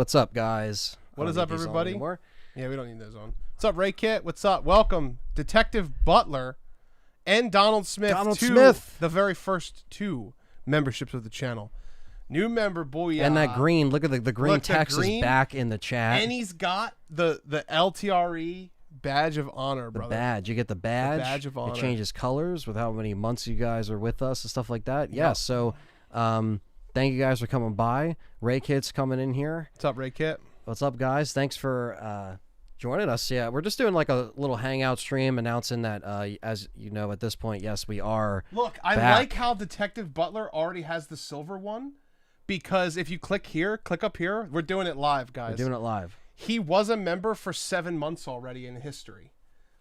What's up, guys? What is up, everybody? Yeah, we don't need those on. What's up, Ray Kit? What's up? Welcome, Detective Butler and Donald Smith. The very first two memberships of the channel. New member, boy. And that green, look at the green text is back in the chat. And he's got the Ltre badge of honor, brother. The badge. You get the badge. The badge of honor. It changes colors with how many months you guys are with us and stuff like that. Yeah, so thank you guys for coming by. Ray Kit's coming in here. What's up, Ray Kit? What's up, guys? Thanks for joining us. Yeah, we're just doing like a little hangout stream announcing that, as you know, at this point, yes, we are Look, I back. like how Detective Butler already has the silver one, because if you click up here, we're doing it live, guys. We're doing it live. He was a member for 7 months already in history.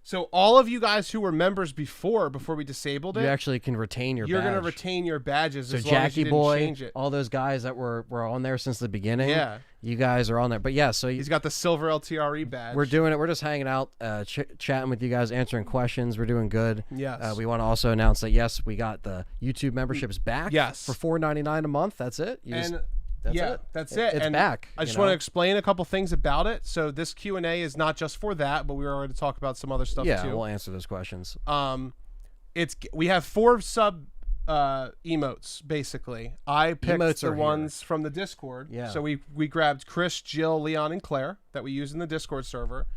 So all of you guys who were members before we disabled it, you actually can retain your badge. You're going to retain your badges so as long as you didn't change it. All those guys that were on there since the beginning, yeah, you guys are on there. But yeah, so he's got the silver Ltre badge. We're doing it. We're just hanging out, chatting with you guys, answering questions. We're doing good. Yes. We want to also announce that, yes, we got the YouTube memberships back. Yes. For $4.99 a month. That's it. That's it. It's back. I just want to explain a couple things about it. So this Q&A is not just for that, but we were going to talk about some other stuff too. Yeah, we'll answer those questions. We have 4 sub emotes basically. I picked the ones from the Discord. Yeah. So we grabbed Chris, Jill, Leon, and Claire that we use in the Discord server,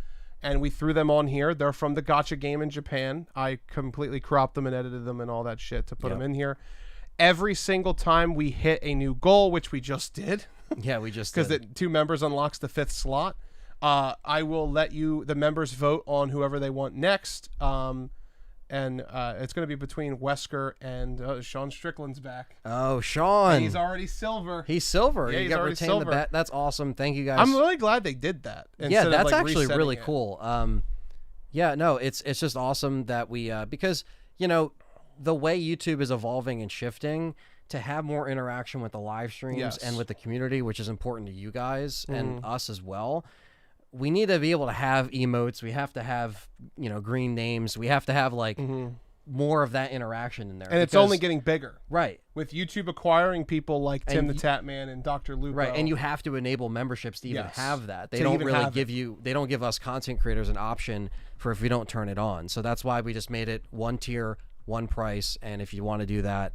and we threw them on here. They're from the Gacha game in Japan. I completely cropped them and edited them and all that shit to put them in here. Every single time we hit a new goal, which we just did. Yeah, we just did. Because 2 members unlocks the 5th slot. I will let the members vote on whoever they want next. And it's going to be between Wesker and Sean Strickland's back. Oh, Sean. And he's already silver. He's silver. Yeah, you he's got already retained silver. the bet. That's awesome. Thank you guys. I'm really glad they did that. Yeah, that's actually really it. cool. Yeah, no, it's just awesome that we because, you know, the way YouTube is evolving and shifting, to have more interaction with the live streams and with the community, which is important to you guys and us as well. We need to be able to have emotes. We have to have, you know, green names. We have to have like more of that interaction in there. And it's only getting bigger. Right. With YouTube acquiring people like Tim the Tatman and Dr. Lupo. Right. And you have to enable memberships to even have that. They don't really they don't give us content creators an option for if we don't turn it on. So that's why we just made it 1 tier, 1 price. And if you want to do that,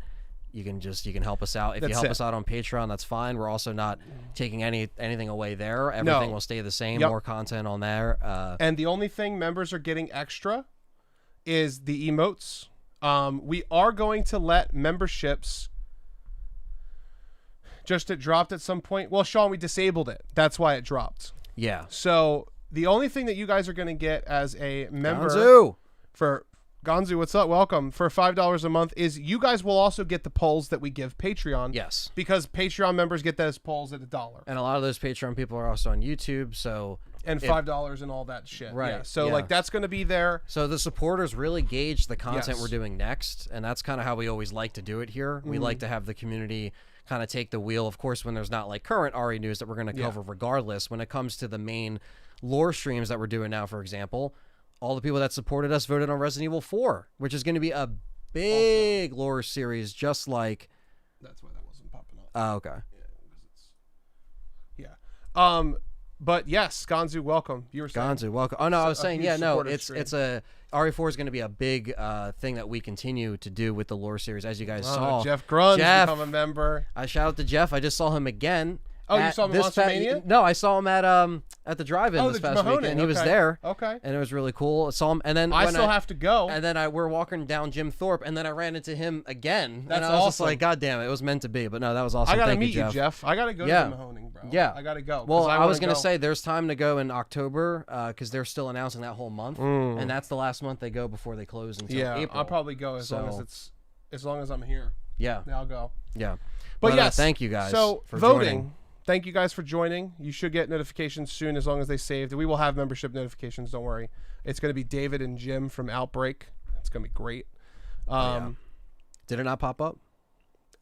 you can help us out. If you help us out on Patreon, that's fine. We're also not taking anything away there. Everything will stay the same. More content on there. And the only thing members are getting extra is the emotes. We are going to let memberships. It dropped at some point. Well, Sean, we disabled it. That's why it dropped. Yeah. So the only thing that you guys are going to get as a member for Gonzu, what's up? Welcome. For $5 a month is you guys will also get the polls that we give Patreon. Yes. Because Patreon members get those polls at $1. And a lot of those Patreon people are also on YouTube, so and $5 and all that shit. Right. Yeah. So like that's going to be there. So the supporters really gauge the content we're doing next, and that's kind of how we always like to do it here. We like to have the community kind of take the wheel. Of course, when there's not like current RE news that we're going to cover regardless, when it comes to the main lore streams that we're doing now, for example, all the people that supported us voted on Resident Evil 4, which is going to be a big lore series, just like... That's why that wasn't popping up. Oh, okay. Yeah. But yes, Gonzu, welcome. You were saying Gonzu, welcome. Oh no, I was saying, it's stream. it's a RE4 is going to be a big thing that we continue to do with the lore series, as you guys saw. Jeff Grun's become a member. I shout out to Jeff. I just saw him again. Oh, you saw him at Monster Mania? No, I saw him at the drive-in this past weekend. He was there. Okay. And it was really cool. I saw him, and then I still have to go. And then we're walking down Jim Thorpe, and then I ran into him again. That's and I was awesome. just like, God damn it, it was meant to be. But no, that was awesome. I gotta Thank meet you, Jeff. I gotta go to Mahoning, bro. Yeah, I gotta go. Well, I was gonna say there's time to go in October because they're still announcing that whole month, and that's the last month they go before they close until April. I'll probably go as long as I'm here. Yeah, I'll go. Yeah, but yes, thank you guys. So for voting. Joining. Thank you guys for joining. You should get notifications soon as long as they saved. We will have membership notifications. Don't worry. It's going to be David and Jim from Outbreak. It's going to be great. Did it not pop up?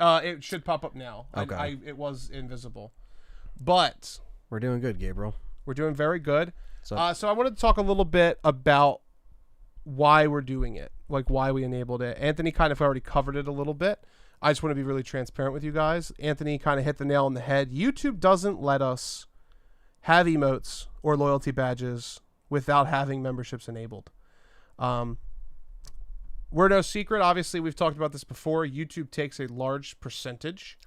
It should pop up now. Okay. It was invisible. But we're doing good, Gabriel. We're doing very good. So I wanted to talk a little bit about why we're doing it, like why we enabled it. Anthony kind of already covered it a little bit. I just want to be really transparent with you guys. Anthony kind of hit the nail on the head. YouTube doesn't let us have emotes or loyalty badges without having memberships enabled. We're no secret. Obviously, we've talked about this before. YouTube takes a large percentage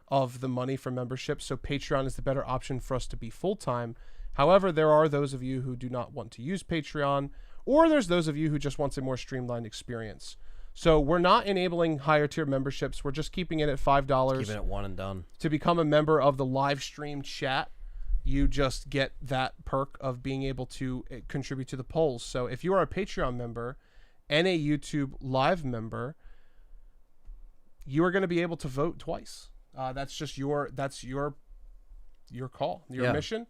of the money from memberships, so Patreon is the better option for us to be full-time. However, there are those of you who do not want to use Patreon, or there's those of you who just want a more streamlined experience. So we're not enabling higher tier memberships. We're just keeping it at $5. Keeping it one and done. To become a member of the live stream chat, you just get that perk of being able to contribute to the polls. So if you are a Patreon member and a YouTube live member, you are going to be able to vote twice. That's just your call, your mission.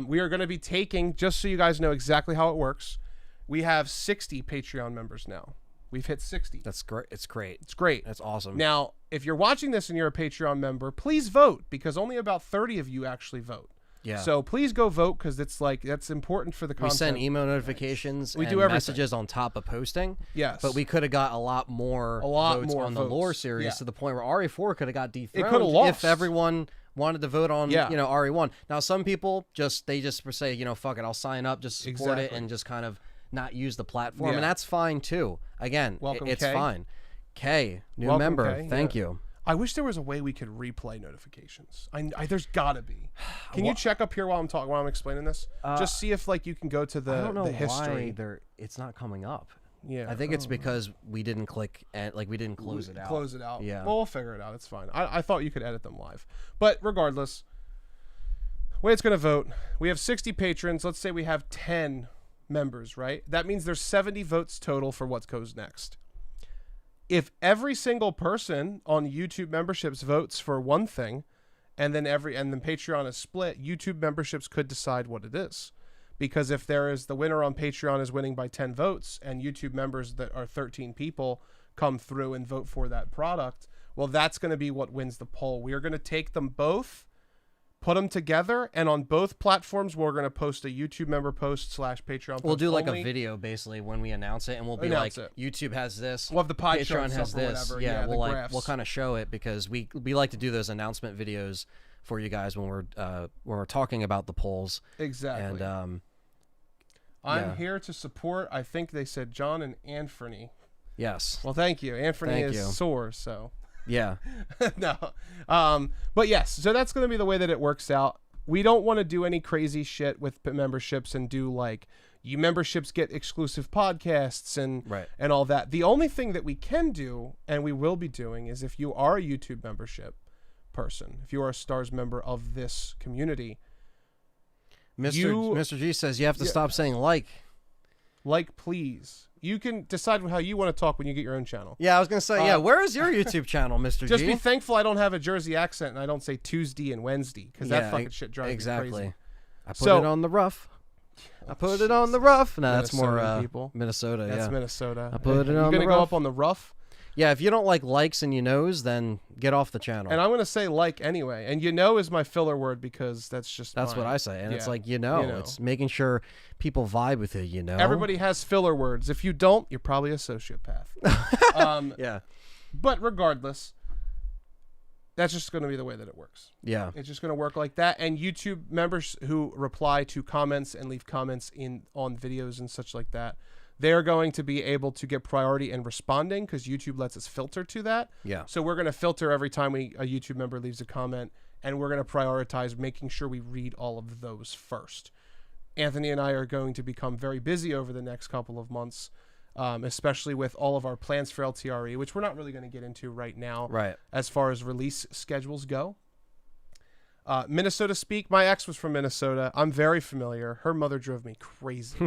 We are going to be taking, just so you guys know exactly how it works, we have 60 Patreon members now. We've hit 60. That's great. It's great. It's great. That's awesome. Now, if you're watching this and you're a Patreon member, please vote, because only about 30 of you actually vote. Yeah. So please go vote, because it's that's important for the content. We send email notifications we and do everything. Messages on top of posting. Yes. But we could have got a lot more votes on the lore series to the point where RE4 could have got dethroned. It could have lost. If everyone wanted to vote on RE1. Now, some people just say, fuck it, I'll sign up, just support it, and just kind of not use the platform, and that's fine too. Again, welcome, it's Kay. Fine. Kay, new welcome, member. Kay. Thank you. I wish there was a way we could replay notifications. There's gotta be. Can you check up here while I'm explaining this? Just see if you can go to the I don't know history. why it's not coming up. Yeah, I think it's because we didn't click and we didn't close it out. Close it out. Yeah. Well, we'll figure it out. It's fine. I thought you could edit them live, but regardless, way it's gonna vote. We have 60 patrons. Let's say we have 10 members, right? That means there's 70 votes total for what goes next. If every single person on YouTube memberships votes for one thing, and then Patreon is split, YouTube memberships could decide what it is. Because if there is the winner on Patreon is winning by 10 votes, and YouTube members that are 13 people come through and vote for that product, well, that's going to be what wins the poll. We are going to take them both, put them together, and on both platforms we're going to post a YouTube member post / Patreon post. We'll do like only. A video basically when we announce it, and we'll be YouTube has this, we'll have the pie Patreon has this, whatever. yeah, we'll kind of show it, because we like to do those announcement videos for you guys when we're talking about the polls. Exactly. And I'm here to support, I think they said John and Anthony. Yes. Well, thank you. Anthony is sore, so. Yeah. No. But yes, so that's going to be the way that it works out. We don't want to do any crazy shit with memberships and do you memberships get exclusive podcasts and all that. The only thing that we can do, and we will be doing, is if you are a YouTube membership person, if you are a Stars member of this community, Mr. G says you have to stop saying like, please. You can decide how you want to talk when you get your own channel. Yeah, I was going to say, where is your YouTube channel, Mr. G? Just be thankful I don't have a Jersey accent and I don't say Tuesday and Wednesday, because that fucking shit drives me crazy. I put it on the rough. I put it on the rough. No, that's more people. Minnesota. That's Minnesota. I put it on the rough. You're gonna go up on the rough. Yeah, if you don't like likes and you knows, then get off the channel. And I'm going to say like anyway. And is my filler word because that's what I say. And it's like, it's making sure people vibe with it, Everybody has filler words. If you don't, you're probably a sociopath. Yeah. But regardless, that's just going to be the way that it works. Yeah. It's just going to work like that. And YouTube members who reply to comments and leave comments on videos and such like that, they're going to be able to get priority in responding because YouTube lets us filter to that. Yeah. So we're going to filter every time a YouTube member leaves a comment, and we're going to prioritize making sure we read all of those first. Anthony and I are going to become very busy over the next couple of months, especially with all of our plans for LTRE, which we're not really going to get into right now. Right. As far as release schedules go. Minnesota speak. My ex was from Minnesota. I'm very familiar. Her mother drove me crazy.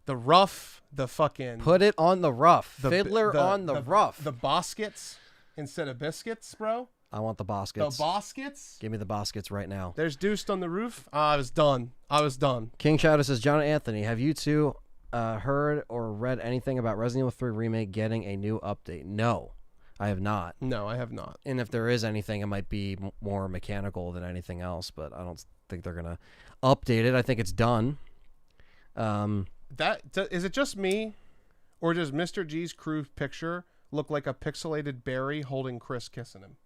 The rough, the fucking... Put it on the rough. Fiddler on the rough. The boskets instead of biscuits, bro. I want the boskets. The boskets? Give me the boskets right now. There's Deuced on the roof. I was done. King Shadow says, John and Anthony, have you two heard or read anything about Resident Evil 3 Remake getting a new update? No, I have not. No, I have not. And if there is anything, it might be more mechanical than anything else, but I don't think they're going to update it. I think it's done. Is it just me, or does Mr. G's crew picture look like a pixelated Barry holding Chris kissing him?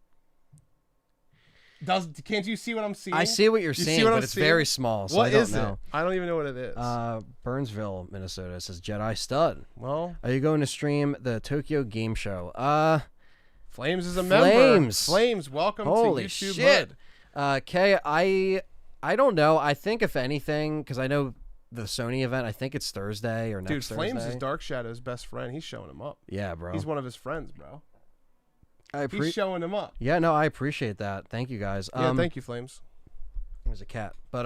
Can't you see what I'm seeing? I see what you're seeing, but it's very small, so I don't know. I don't even know what it is. Burnsville, Minnesota says Jedi Stud. Well, are you going to stream the Tokyo Game Show? Flames is a member. Flames, welcome Holy to YouTube shit. Kay, I don't know. I think if anything, because I know the Sony event, I think it's Thursday or next Thursday. Dude, Flames is Dark Shadow's best friend. He's showing him up. Yeah, bro. He's one of his friends, bro. He's showing him up. Yeah, no, I appreciate that. Thank you, guys. Yeah, thank you, Flames. There's a cat, but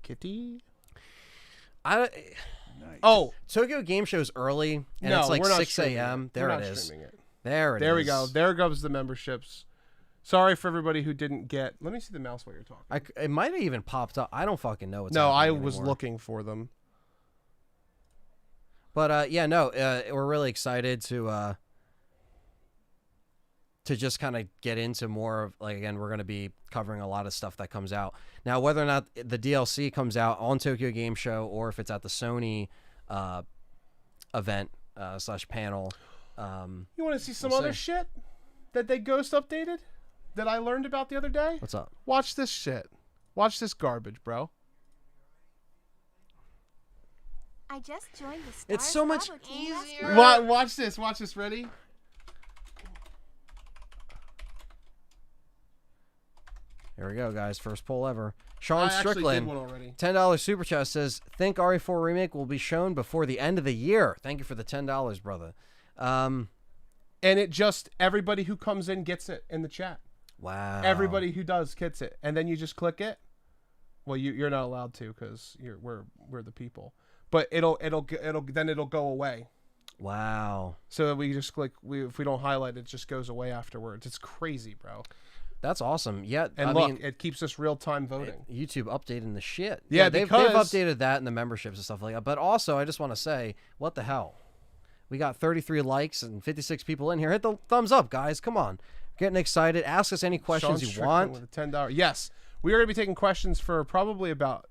Kitty. Nice. Oh, Tokyo Game Show's early, and it's like 6 a.m. There it is. There we go. There goes the memberships. Sorry for everybody who didn't get. Let me see the mouse while you're talking. It might have even popped up. I don't fucking know. I was looking for them. But yeah, no, we're really excited to just kind of get into more of, like, again, we're going to be covering a lot of stuff that comes out. Now, whether or not the DLC comes out on Tokyo Game Show or if it's at the Sony event / panel. You want to see some other shit that they ghost updated that I learned about the other day? What's up? Watch this shit. Watch this garbage, bro. I just joined the Stars. It's so much easier. Watch this. Watch this. Ready? Here we go, guys. First poll ever. Sean Strickland, did one already. $10 super chat says, think RE4 Remake will be shown before the end of the year. Thank you for the $10, brother. And it just, everybody who comes in gets it in the chat. Wow. Everybody who does gets it. And then you just click it. Well, you're not allowed to because we're the people. But it'll go away. Wow. So we just click, if we don't highlight it, just goes away afterwards. It's crazy, bro. That's awesome. Yeah, and I mean, it keeps us real-time voting. YouTube updating the shit. Yeah, they've updated that in the memberships and stuff like that. But also, I just want to say, what the hell? We got 33 likes and 56 people in here. Hit the thumbs up, guys. Come on. Getting excited. Ask us any questions you want. With a $10. Yes, we are going to be taking questions for probably about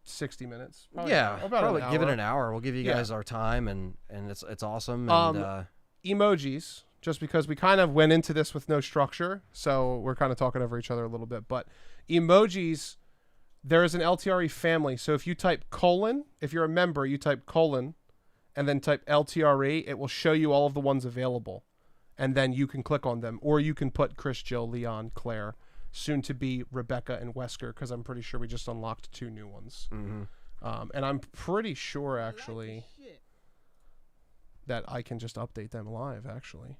60 minutes. Probably give it an hour. We'll give you guys our time, and it's awesome. And emojis. Just because we kind of went into this with no structure, so we're kind of talking over each other a little bit. But emojis, there is an LTRE family. So if you type : if you're a member, you type : and then type LTRE, it will show you all of the ones available. And then you can click on them. Or you can put Chris, Jill, Leon, Claire, soon to be Rebecca and Wesker, because I'm pretty sure we just unlocked 2 new ones. Mm-hmm. And I'm pretty sure, actually, that I can just update them live, actually.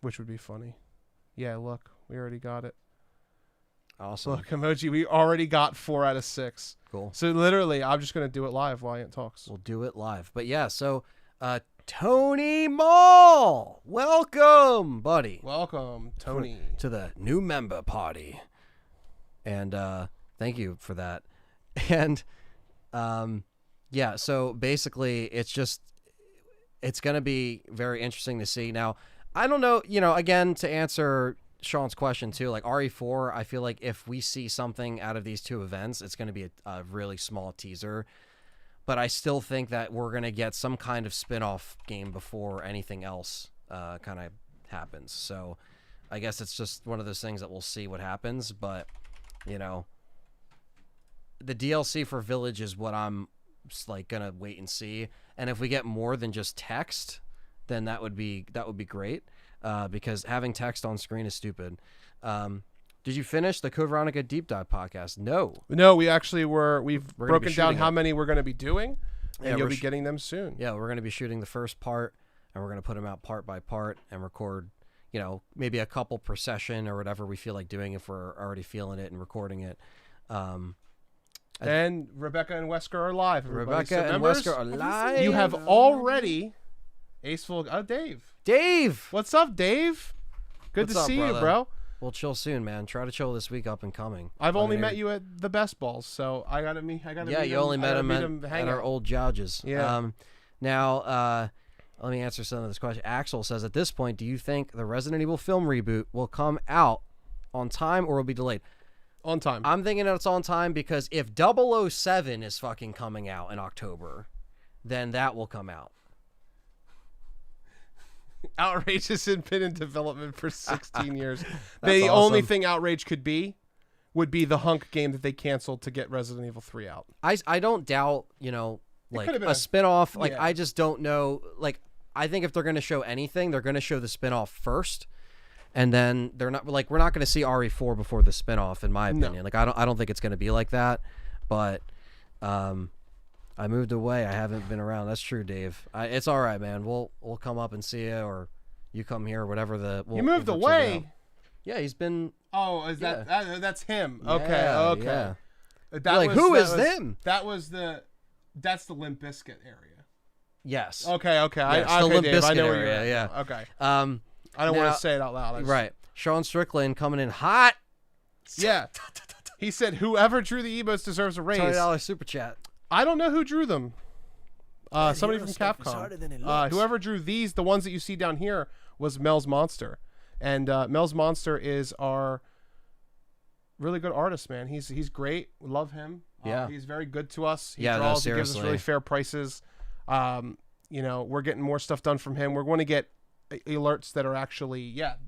Which would be funny. Yeah, look, we already got it. Awesome. Look, emoji, we already got 4 out of 6. Cool. So literally, I'm just going to do it live while Ant talks. We'll do it live. But yeah, so Tony Mall, welcome, buddy. Welcome, Tony. To the new member party. And thank you for that. And Yeah, so basically it's going to be very interesting to see. Now, I don't know, again, to answer Sean's question too, like RE4, I feel like if we see something out of these two events, it's going to be a really small teaser. But I still think that we're going to get some kind of spin-off game before anything else kind of happens. So I guess it's just one of those things that we'll see what happens. But, the DLC for Village is what I'm like going to wait and see. And if we get more than just text, then that would be great because having text on screen is stupid. Did you finish the Code Veronica Deep Dive podcast? No, we actually we've broken down how many we're going to be doing, and you'll be getting them soon. Yeah, we're going to be shooting the first part, and we're going to put them out part by part and record, maybe a couple per session or whatever we feel like doing if we're already feeling it and recording it. And Rebecca and Wesker are live. Rebecca and Wesker are live. You have already Aceful. Dave. What's up, Dave? Good to see you, bro. We'll chill soon, man. Try to chill this week up and coming. I've only met you at the Best Balls, so I gotta meet. Yeah, you only met him at our old judges. Yeah. Now, let me answer some of this question. Axel says, at this point, do you think the Resident Evil film reboot will come out on time or will be delayed? On time. I'm thinking that it's on time because if 007 is fucking coming out in October, then that will come out. Outrage has been in development for 16 years. The only thing Outrage would be the hunk game that they canceled to get Resident Evil 3 out. I don't doubt, like a spinoff. Like, I just don't know. Like, I think if they're going to show anything, they're going to show the spinoff first. And then they're not like, we're not going to see RE4 before the spinoff, in my opinion. No. Like, I don't think it's going to be like that. But, I moved away. I haven't been around. That's true, Dave. It's all right, man. We'll come up and see you, or you come here, or whatever. You moved away. Yeah, he's been. Oh, is that's him? Okay, okay. Yeah. Who is them? That's the Limp Bizkit area. Yes. Okay. Yes, the Limp Bizkit area. Yeah. Okay. I don't want to say it out loud. Right. Sean Strickland coming in hot. Yeah. He said, "Whoever drew the emotes deserves a raise." $20 super chat. I don't know who drew them. Somebody from Capcom. Whoever drew these, the ones that you see down here, was Mel's Monster. And Mel's Monster is our really good artist, man. He's great. We love him. Yeah. He's very good to us. He draws. He gives us really fair prices. We're getting more stuff done from him. We're going to get alerts that are actually,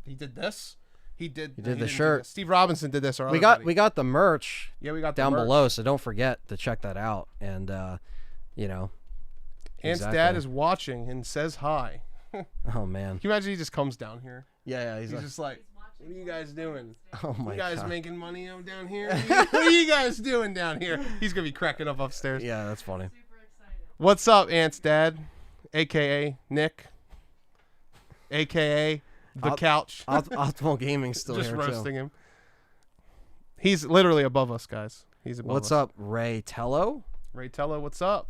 he did this. He did the shirt. Steve Robinson did this. We got the merch. Yeah, we got down below, so don't forget to check that out. And Ant's dad is watching and says hi. Oh man! Can you imagine he just comes down here? Yeah. He's just like, what are you guys doing? Oh my God! You guys making money down here? What are you guys doing down here? He's gonna be cracking up upstairs. Yeah, that's funny. Super excited. What's up, Ant's dad, aka Nick, aka the couch. Optimal Gaming still just here roasting him. He's literally above us, guys. He's above us. What's up, Ray Tello? Ray Tello, what's up?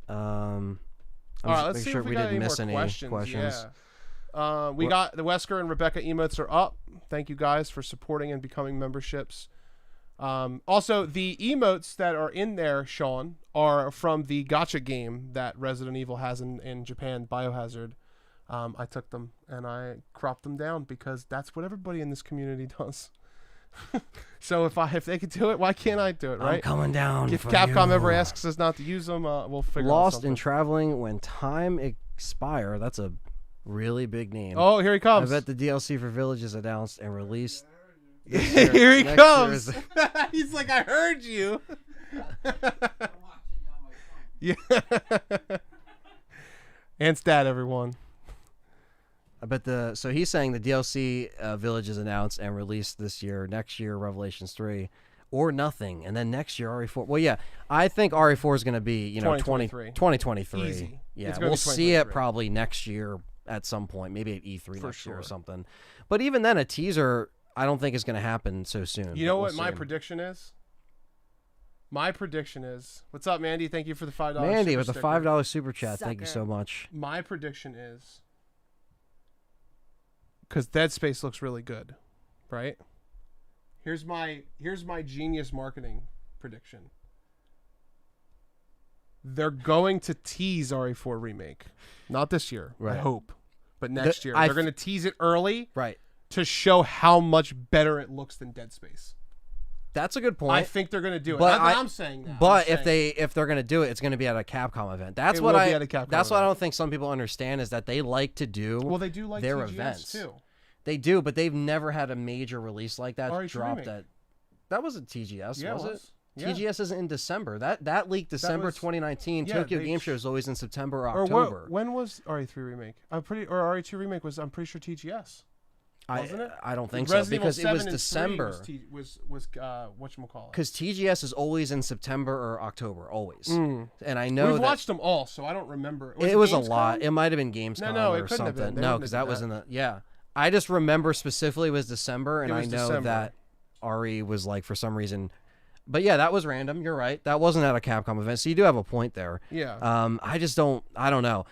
All right, let's see if we didn't miss any questions. Yeah. We got the Wesker and Rebecca emotes are up. Thank you guys for supporting and becoming memberships. Also, the emotes that are in there, Sean, are from the gacha game that Resident Evil has in Japan, Biohazard. I took them and I cropped them down because that's what everybody in this community does. So if they could do it, why can't I do it, right? I'm coming down. If Capcom ever asks us not to use them, we'll figure out Lost something. in Traveling When Time Expire. That's a really big name. Oh, here he comes. I bet the DLC for Village is announced and released. Here he comes. He's like, I heard you. Yeah. Ant's dad, everyone. I bet so he's saying the DLC Village is announced and released this year. Next year, Revelations 3, or nothing, and then next year RE4. Well, yeah, I think RE4 is going to be 2023. Easy. Yeah, we'll see it probably next year at some point, maybe at E3 next year or something. But even then, a teaser I don't think is going to happen so soon. You know what my prediction is? My prediction is, what's up, Mandy? Thank you for the $5. Mandy with the $5 super chat. Sucker. Thank you so much. My prediction is, because Dead Space looks really good, right? Here's my genius marketing prediction. they're going to tease RE4 Remake. Not this year, Right. I hope. But next year. They're going to tease it early Right. to show how much better it looks than Dead Space. That's a good point. I think they're going to do it. But Not that I'm saying that. But if they're going to do it, it's going to be at a Capcom event. That's It what will be at a Capcom That's what I event. don't think some people understand is that they like to do. Well, they do like their TGS events too. They do, but they've never had a major release like that RE2 drop Remake. that wasn't TGS, Yeah, was it it? was. Yeah. TGS isn't in December. That leaked December was- 2019. yeah, Tokyo they- Game Show is always in September or Or October. when was RE3 Remake? RE2 Remake was, I'm pretty sure, TGS. Wasn't it? I don't think so Resident Evil because it 7 was and 3 December. was whatchamacallit? Because TGS is always in September or October, always. And I know We've that watched them all, so I don't remember. it was a Gamescom? lot. It might have been Gamescom No, it or couldn't have been. something. They No, wouldn't because have that was done in the I just remember specifically it was December, and It was I know December. that RE was like for some reason. But yeah, that was random. You're right. That wasn't at a Capcom event, so you do have a point there. Yeah. I don't know.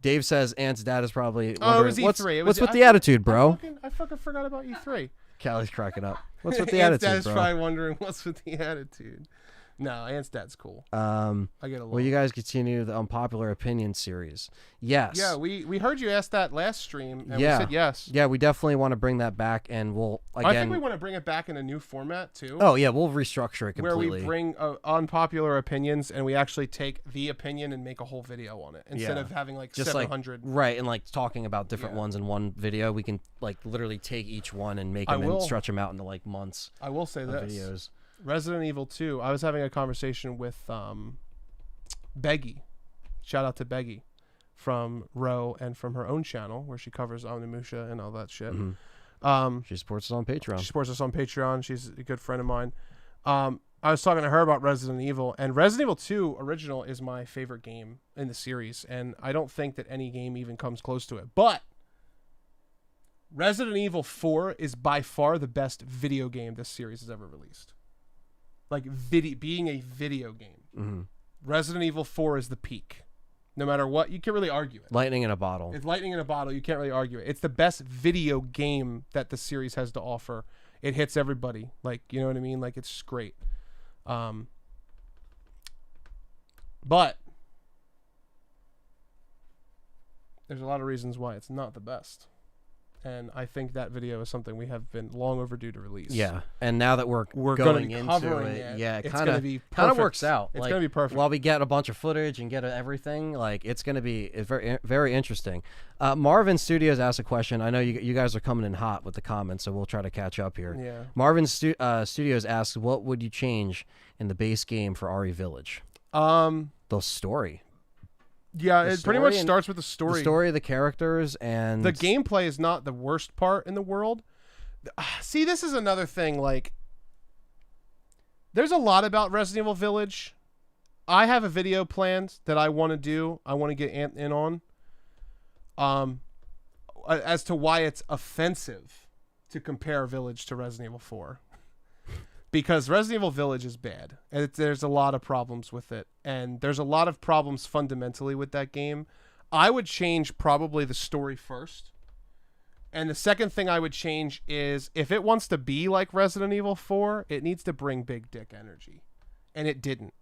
Dave says Ant's dad is probably Oh, it was wondering, E3. what's with the attitude, bro? I fucking forgot about E3. Callie cracking up. What's with the Ant's attitude, dad's bro? probably wondering what's with the attitude. No, Ant's dad's cool. I get along. Will you guys continue the unpopular opinion series? Yes. Yeah, we heard you ask that last stream, and Yeah. we said yes. Yeah, we definitely want to bring that back, and we'll again. I think we want to bring it back in a new format too. Oh yeah, we'll restructure it where completely. we bring unpopular opinions and we actually take the opinion and make a whole video on it instead Yeah. of having like just 700. like right, and like talking about different Yeah. ones in one video. We can like literally take each one and make I them will- and stretch them out into like months I will say of this: videos. Resident Evil 2. I was having a conversation with Beggy. Shout out to Beggy from Ro and from her own channel where she covers Omnimusha and all that shit. She supports us on Patreon. She supports us on Patreon. She's a good friend of mine. I was talking to her about Resident Evil, and Resident Evil 2 Original is my favorite game in the series, and I don't think that any game even comes close to it. But Resident Evil 4 is by far the best video game this series has ever released. Like, being a video game. Resident Evil 4 is the peak. No matter what, you can't really argue it. Lightning in a bottle. It's lightning in a bottle. You can't really argue it. It's the best video game that the series has to offer. It hits everybody. Like, you know what I mean? Like, it's just great. But there's a lot of reasons why it's not the best. And I think that video is something we have been long overdue to release. Yeah, and now that we're gonna going be into covering it, it. yeah, It's kind gonna of be works perfect. out. It's like, gonna be perfect. While we get a bunch of footage and get everything, like it's gonna be very very interesting. Marvin Studios asked a question. I know you guys are coming in hot with the comments, so we'll try to catch up here. Yeah. Marvin Studios asks, what would you change in the base game for RE Village? The The story. Yeah, The it pretty story much and- starts with the story. The story, the characters, and The gameplay is not the worst part in the world. See, this is another thing. Like, there's a lot about Resident Evil Village. I have a video planned that I want to do. I want to get in on. As to why it's offensive to compare Village to Resident Evil 4. Because Resident Evil Village is bad. And there's a lot of problems with it. And there's a lot of problems fundamentally with that game. I would change probably the story first. And the second thing I would change is if it wants to be like Resident Evil 4, it needs to bring big dick energy. And it didn't.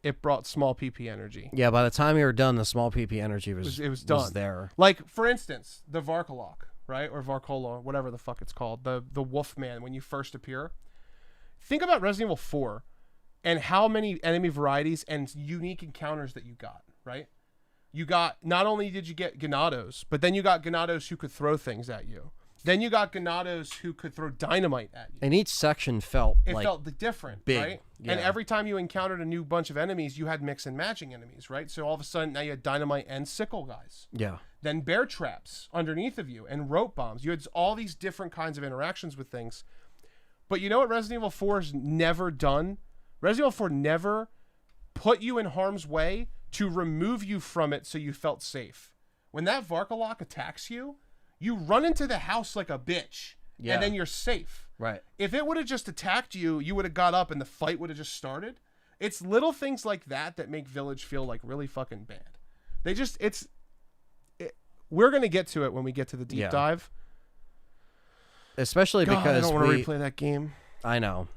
It brought small PP energy. yeah, by the time you were done, the small PP energy was done. there. Like, for instance, the Varkolok, right? Or Varkola, whatever the fuck it's called. The Wolfman, when you first appear. Think about Resident Evil 4 and how many enemy varieties and unique encounters that you got, right? You got, not only did you get Ganados, but then you got Ganados who could throw things at you. Then you got Ganados who could throw dynamite at you. And each section felt It like felt different, big, right? yeah. And every time you encountered a new bunch of enemies, you had mix and matching enemies, right? So all of a sudden, now you had dynamite and sickle guys. yeah. Then bear traps underneath of you and rope bombs. You had all these different kinds of interactions with things. But you know what Resident Evil 4's never done? Resident Evil 4 never put you in harm's way to remove you from it so you felt safe. When that Varkolok attacks you, you run into the house like a bitch, Yeah. and then you're safe. Right. If it would have just attacked you, you would have got up and the fight would have just started. It's little things like that that make Village feel like really fucking bad. We're going to get to it when we get to the deep Yeah. dive. Especially God, because I don't want to replay that game. I know.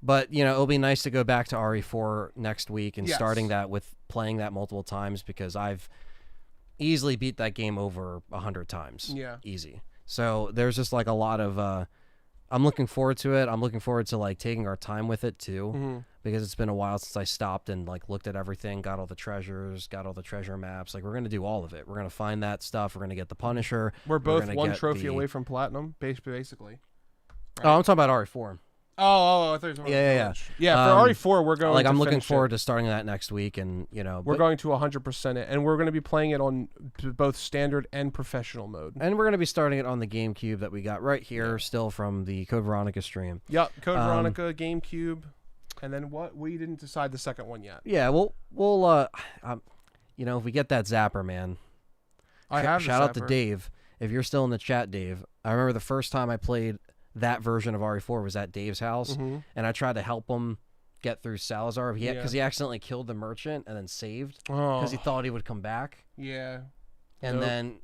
But it'll be nice to go back to RE4 next week and Yes. starting that with playing that multiple times, because I've easily beat that game over 100 times. Yeah. Easy. So there's just like a lot of I'm looking forward to it. I'm looking forward to like taking our time with it too, because it's been a while since I stopped and like looked at everything, got all the treasures, got all the treasure maps. Like we're gonna do all of it. We're gonna find that stuff. We're gonna get the Punisher. We're both gonna one get trophy the- away from platinum, basically. Oh, I'm talking about RE4. Oh, I thought you were talking Yeah, about Village. For RE4, we're going. Like I'm looking finish forward it. to starting that next week, and We're going to 100% it, and we're going to be playing it on both standard and professional mode. And we're going to be starting it on the GameCube that we got right here, still from the Code Veronica stream. Yep, Code Veronica, GameCube, and then what? We didn't decide the second one yet. Yeah, we'll if we get that Zapper, man. I have the shout out to Zapper. Dave. If you're still in the chat, Dave. I remember the first time I played that version of RE4 was at Dave's house, and I tried to help him get through Salazar because he accidentally killed the merchant and then saved because he thought he would come back. Yeah. And then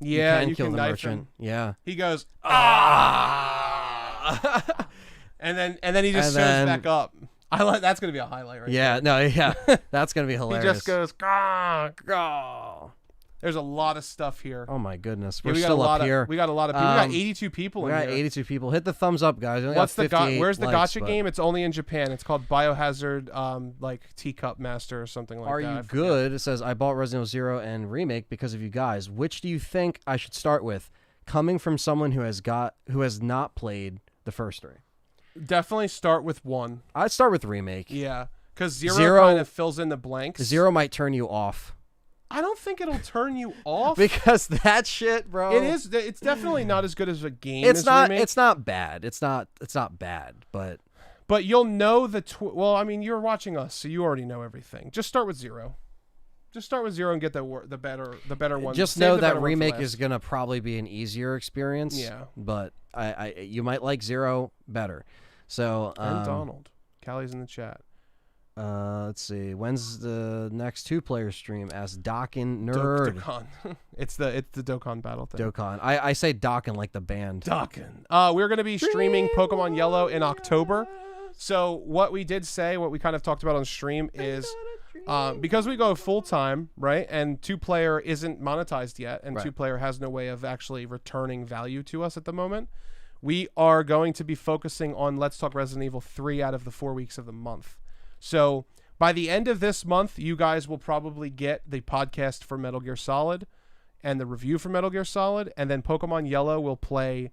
Yeah, you can kill the knife merchant. him. Yeah. He goes ah, and then he just shows back up. That's gonna be a highlight, right? Yeah. there. No. Yeah. That's gonna be He hilarious. just goes gah. Gah. There's a lot of stuff here. Oh my goodness, Yeah, we're we got still a lot up here. we got a lot of people. We got 82 people We in got here. 82 people. Hit the thumbs up, guys. We only What's got 58 Where's the likes, gotcha but game? It's only in Japan. It's called Biohazard, like Teacup Master or something like Are that. I you forget. good? It says I bought Resident Evil 0 and Remake because of you guys. Which do you think I should start with? Coming from someone who has not played the first three. Definitely start with 1. I'd start with Remake. Yeah, because Zero- zero kind of fills in the blanks. 0 might turn you off. I don't think it'll turn you off. Because that shit, bro. It is. It's definitely not as good as a game. It's as not. Remake, It's not bad. It's not bad. But But you'll know the. Well, I mean, you're watching us, so you already know everything. Just start with 0. Just start with 0 and get the better one. just Save know the better that one for Remake last. is gonna probably be an easier experience. Yeah. But you might like 0 better. So And Donald, Callie's in the chat. let's see. When's the next 2-player stream? Ask Dokkan Nerd. Dokkan. it's the Dokkan battle thing. Dokkan. I say Dokkan like the band. Dokkan. We're going to be streaming Pokemon Yellow in October. So what we did say, what we kind of talked about on stream is because we go full time, right? And 2-player isn't monetized yet, and Right. 2-player has no way of actually returning value to us at the moment. We are going to be focusing on Let's Talk Resident Evil 3 out of the 4 weeks of the month. So by the end of this month, you guys will probably get the podcast for Metal Gear Solid and the review for Metal Gear Solid, and then Pokemon Yellow will play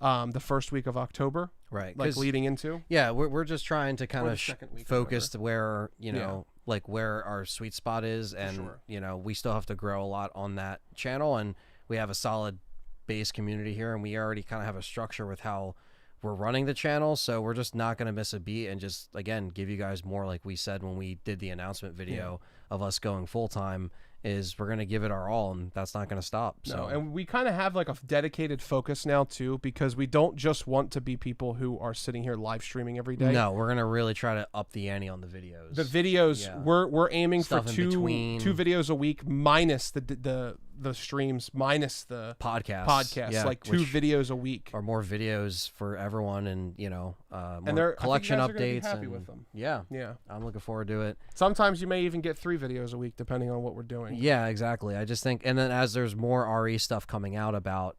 the first week of October, Right. like 'Cause, leading into. yeah, we're just trying to kind Or of the second week, focus to where, Yeah. like where our sweet spot is. And, sure. we still have to grow a lot on that channel. And we have a solid base community here. And we already kind of have a structure with how we're running the channel. So we're just not going to miss a beat and just, again, give you guys more, like we said when we did the announcement video of us going full time, is we're going to give it our all, and that's not going to stop. So No, and we kind of have like a dedicated focus now too, because we don't just want to be people who are sitting here live streaming every day. no, we're going to really try to up the ante on the videos. The videos, Yeah. we're aiming Stuff for in two between. videos a week minus the streams, minus the podcasts. Yeah, like 2 which videos a week. are more videos for everyone, and more they're collection I think you guys are gonna be updates. happy And, with them. Yeah, Yeah. I'm looking forward to it. Sometimes you may even get 3 videos a week depending on what we're doing. Yeah, exactly. I just think, and then as there's more RE stuff coming out about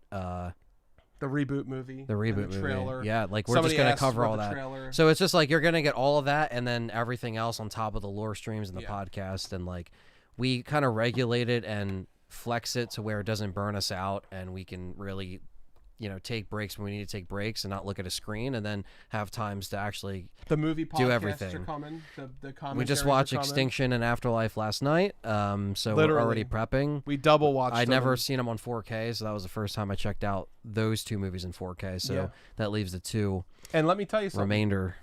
The reboot movie. the reboot and the movie, trailer. yeah, like we're Somebody just gonna asked cover about all the that. trailer. So it's just like you're gonna get all of that, and then everything else on top of the lore streams and the Yeah. podcast, and like we kind of regulate it and flex it to where it doesn't burn us out, and we can really take breaks when we need to take breaks and not look at a screen, and then have times to actually The movie podcasts everything. are coming. The we commentaries just are watched coming. Extinction and Afterlife last night, so Literally. we're already prepping. We double watched I'd them. never seen them on 4K, so that was the first time I checked out those 2 movies in 4K. So Yeah. that leaves the 2 And let me tell you something. remainder.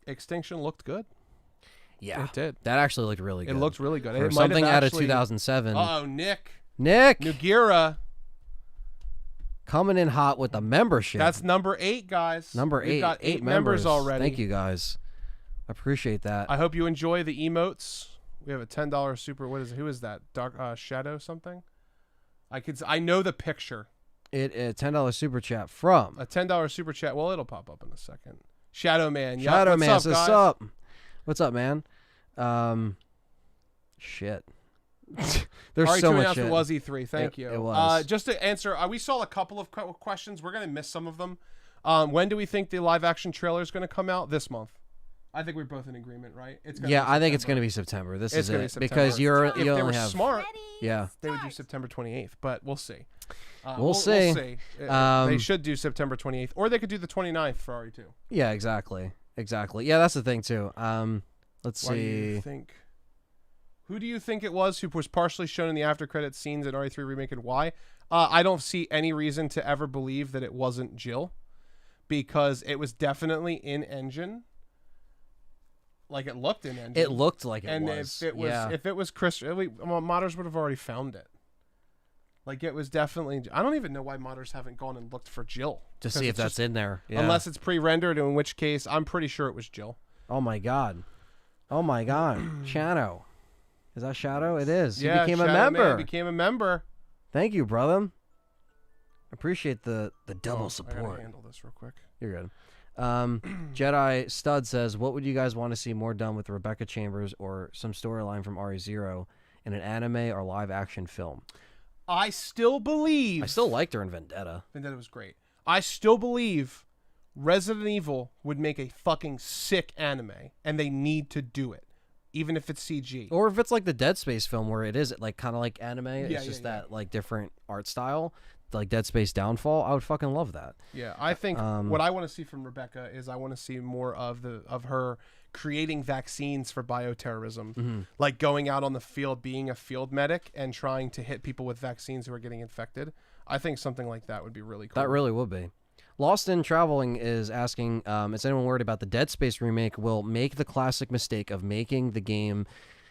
Extinction looked good. Yeah, It did. that actually looked really It good. looked really good. For It might have something out of actually- 2007. Uh-oh, Nick. Nick Nugira. coming in hot with the membership. That's number 8, guys. number We've 8. got 8 members already. Thank you guys. Appreciate that. I hope you enjoy the emotes. We have a $10 super. What is? Who is that? Dark Shadow something. I know the picture. $10 super chat from a $10 super chat. Well, it'll pop up in a second. Shadow Man. Shadow Man what's says, up, guys? Sup? What's up, man? Shit. There's so much shit. It was E3. Thank you. It was. Just to answer, we saw a couple of questions. We're gonna miss some of them. When do we think the live action trailer is gonna come out? This month. I think we're both in agreement, right? I think it's gonna be September. This is it because you if they only were have smart. Yeah, they would do September 28th, but we'll see. We'll see. They should do September 28th, or they could do the 29th for RE2. Yeah, exactly. Yeah, that's the thing too. Let's see. Do you think? Who do you think it was who was partially shown in the after credits scenes in RE3 Remake, and why? I don't see any reason to ever believe that it wasn't Jill, because it was definitely in engine. Like it looked in engine. It looked like it and was. If it was Chris, modders would have already found it. Like it was definitely. I don't even know why modders haven't gone and looked for Jill to see if that's in there. Yeah. Unless it's pre-rendered, in which case I'm pretty sure it was Jill. Oh my god. Shadow. Is that Shadow? It is. Yeah, he became Shadow a member. Man became a member. Thank you, brother. Appreciate the double I support. gotta handle this real quick. You're good. Jedi Stud says, what would you guys want to see more done with Rebecca Chambers or some storyline from RE0 in an anime or live action film? I still believe. I still liked her in Vendetta. Vendetta was great. I still believe Resident Evil would make a fucking sick anime, and they need to do it, even if it's CG. Or if it's like the Dead Space film where it is like kind of like anime, it's just that like different art style, like Dead Space Downfall. I would fucking love that. Yeah, I think what I want to see from Rebecca is I want to see more of her creating vaccines for bioterrorism, like going out on the field, being a field medic, and trying to hit people with vaccines who are getting infected. I think something like that would be really cool. That really would be. Lost in Traveling is asking, is anyone worried about the Dead Space remake will make the classic mistake of making the game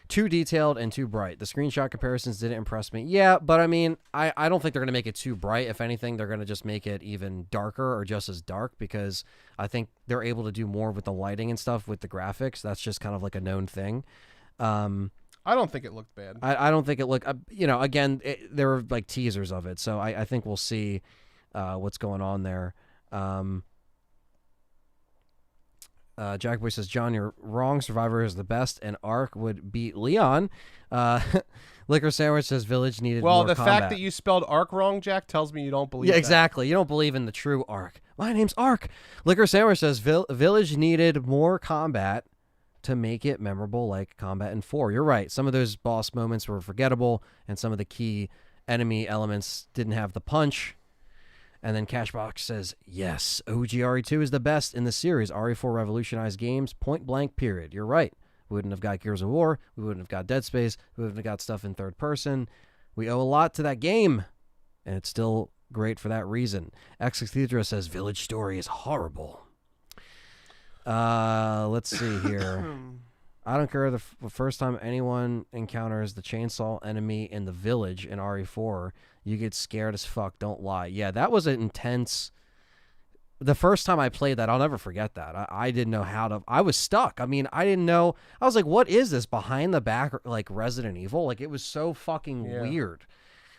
too detailed and too bright? The screenshot comparisons didn't impress me. Yeah, but I mean, I don't think they're going to make it too bright. If anything, they're going to just make it even darker or just as dark, because I think they're able to do more with the lighting and stuff with the graphics. That's just kind of like a known thing. I don't think it looked bad. I don't think it looked, again, there were like teasers of it. So I think we'll see what's going on there. Jack Boy says, John, you're wrong. Survivor is the best, and Ark would beat Leon. Liquor Sandwich says Village needed more Well, the combat. fact that you spelled Ark wrong, Jack, tells me you don't believe Yeah, that. exactly. You don't believe in the true Ark. My name's Ark. Liquor Sandwich says Village needed more combat to make it memorable like combat in 4. You're right. Some of those boss moments were forgettable, and some of the key enemy elements didn't have the punch. And then Cashbox says, yes, OG RE2 is the best in the series. RE4 revolutionized games, point blank, period. You're right. We wouldn't have got Gears of War. We wouldn't have got Dead Space. We wouldn't have got stuff in third person. We owe a lot to that game, and it's still great for that reason. Exithedra says, Village story is horrible. Let's see here. I don't care the first time anyone encounters the chainsaw enemy in the village in RE4, you get scared as fuck. Don't lie. Yeah, that was an intense. The first time I played that, I'll never forget that. I didn't know how to. I was stuck. I mean, I didn't know. I was like, what is this behind the back, like Resident Evil? Like, it was so fucking weird.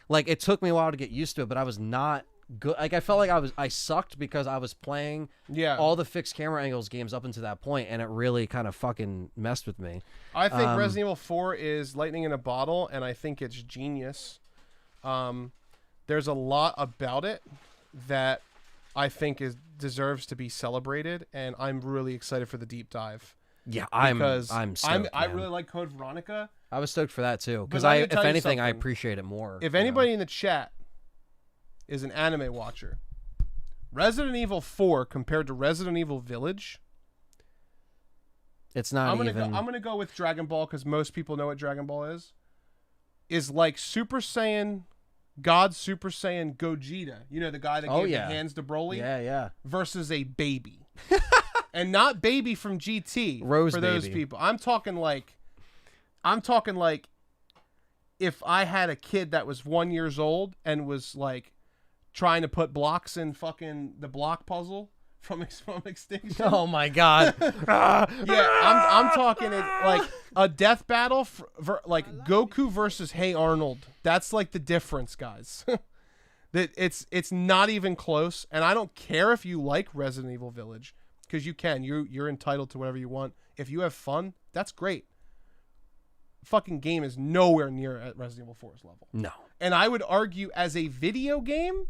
Like, it took me a while to get used to it, but I was not good. Like, I felt like I sucked because I was playing all the fixed camera angles games up until that point, and it really kind of fucking messed with me. I think Resident Evil 4 is lightning in a bottle, and I think it's genius. There's a lot about it that I think deserves to be celebrated, and I'm really excited for the deep dive. Yeah, I'm stoked, I really like Code Veronica. I was stoked for that too, because if anything, I appreciate it more. If anybody in the chat is an anime watcher, Resident Evil 4 compared to Resident Evil Village, it's not I'm gonna go with Dragon Ball, because most people know what Dragon Ball is like Super Saiyan, God Super Saiyan Gogeta. You know, the guy that gave the hands to Broly? Yeah. Versus a baby. And not baby from GT. Rose for those baby. people. I'm talking like if I had a kid that was 1 year old and was like trying to put blocks in fucking the block puzzle from Extinction. Oh my god. Yeah, I'm talking it like a death battle like Goku versus Hey Arnold. That's like the difference, guys. That it's not even close, and I don't care if you like Resident Evil Village, because you can. You're entitled to whatever you want. If you have fun, that's great. Fucking game is nowhere near at Resident Evil 4's level. No. And I would argue as a video game,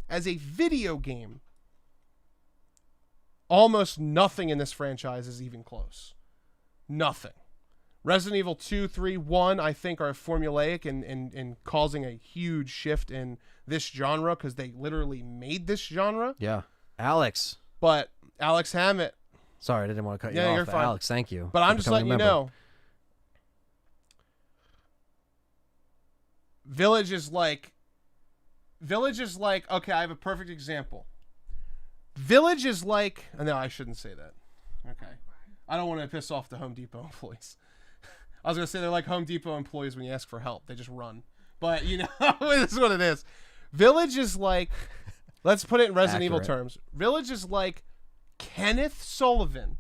almost nothing in this franchise is even close. Nothing. Resident Evil 2, 3, 1, I think are formulaic and causing a huge shift in this genre because they literally made this genre. Yeah. Alex. But Alex Hammett. Sorry, I didn't want to cut you off. You're fine. Alex, thank you. But I'm just letting you know. Village is like, okay, I have a perfect example. Village is like, no, I shouldn't say that. Okay. I don't want to piss off the Home Depot employees. I was going to say they're like Home Depot employees when you ask for help. They just run. But, you know, this is what it is. Village is like, let's put it in Resident Evil terms. Village is like Kenneth Sullivan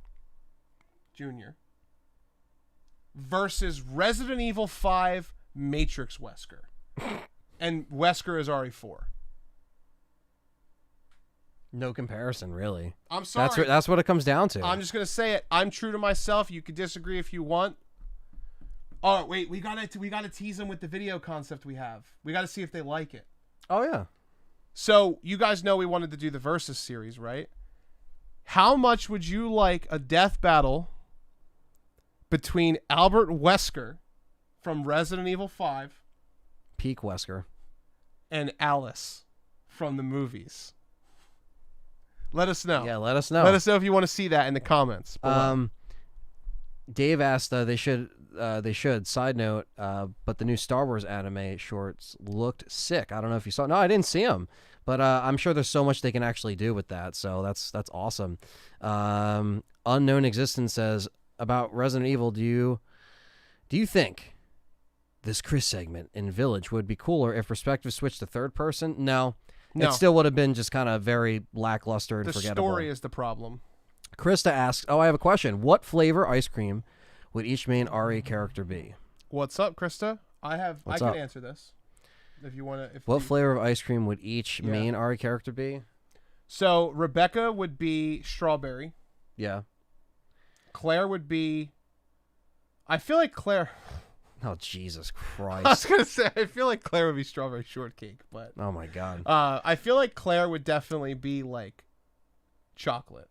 Jr. versus Resident Evil 5 Matrix Wesker. And Wesker is RE4. No comparison, really. I'm sorry. That's what it comes down to. I'm just going to say it. I'm true to myself. You can disagree if you want. Oh, wait. We gotta tease them with the video concept we have. We got to see if they like it. Oh, yeah. So, you guys know we wanted to do the Versus series, right? How much would you like a death battle between Albert Wesker from Resident Evil 5 Peak Wesker and Alice from the movies? Let us know. Yeah, let us know. Let us know if you want to see that in the comments below. Dave asked they should. Side note, but the new Star Wars anime shorts looked sick. I don't know if you saw. No, I didn't see them, but I'm sure there's so much they can actually do with that. So that's awesome. Unknown Existence says about Resident Evil. Do you think this Chris segment in Village would be cooler if perspective switched to third person? No. It still would have been just kind of very lackluster and forgettable. The story is the problem. Krista asks, I have a question. What flavor ice cream would each main RE character be? What's up, Krista? I can answer this. If you want to. What flavor of ice cream would each main RE character be? So Rebecca would be strawberry. Yeah. Claire would be. I feel like Claire. Oh, Jesus Christ. I was going to say, I feel like Claire would be strawberry shortcake, but... Oh, my God. I feel like Claire would definitely be, like, chocolate.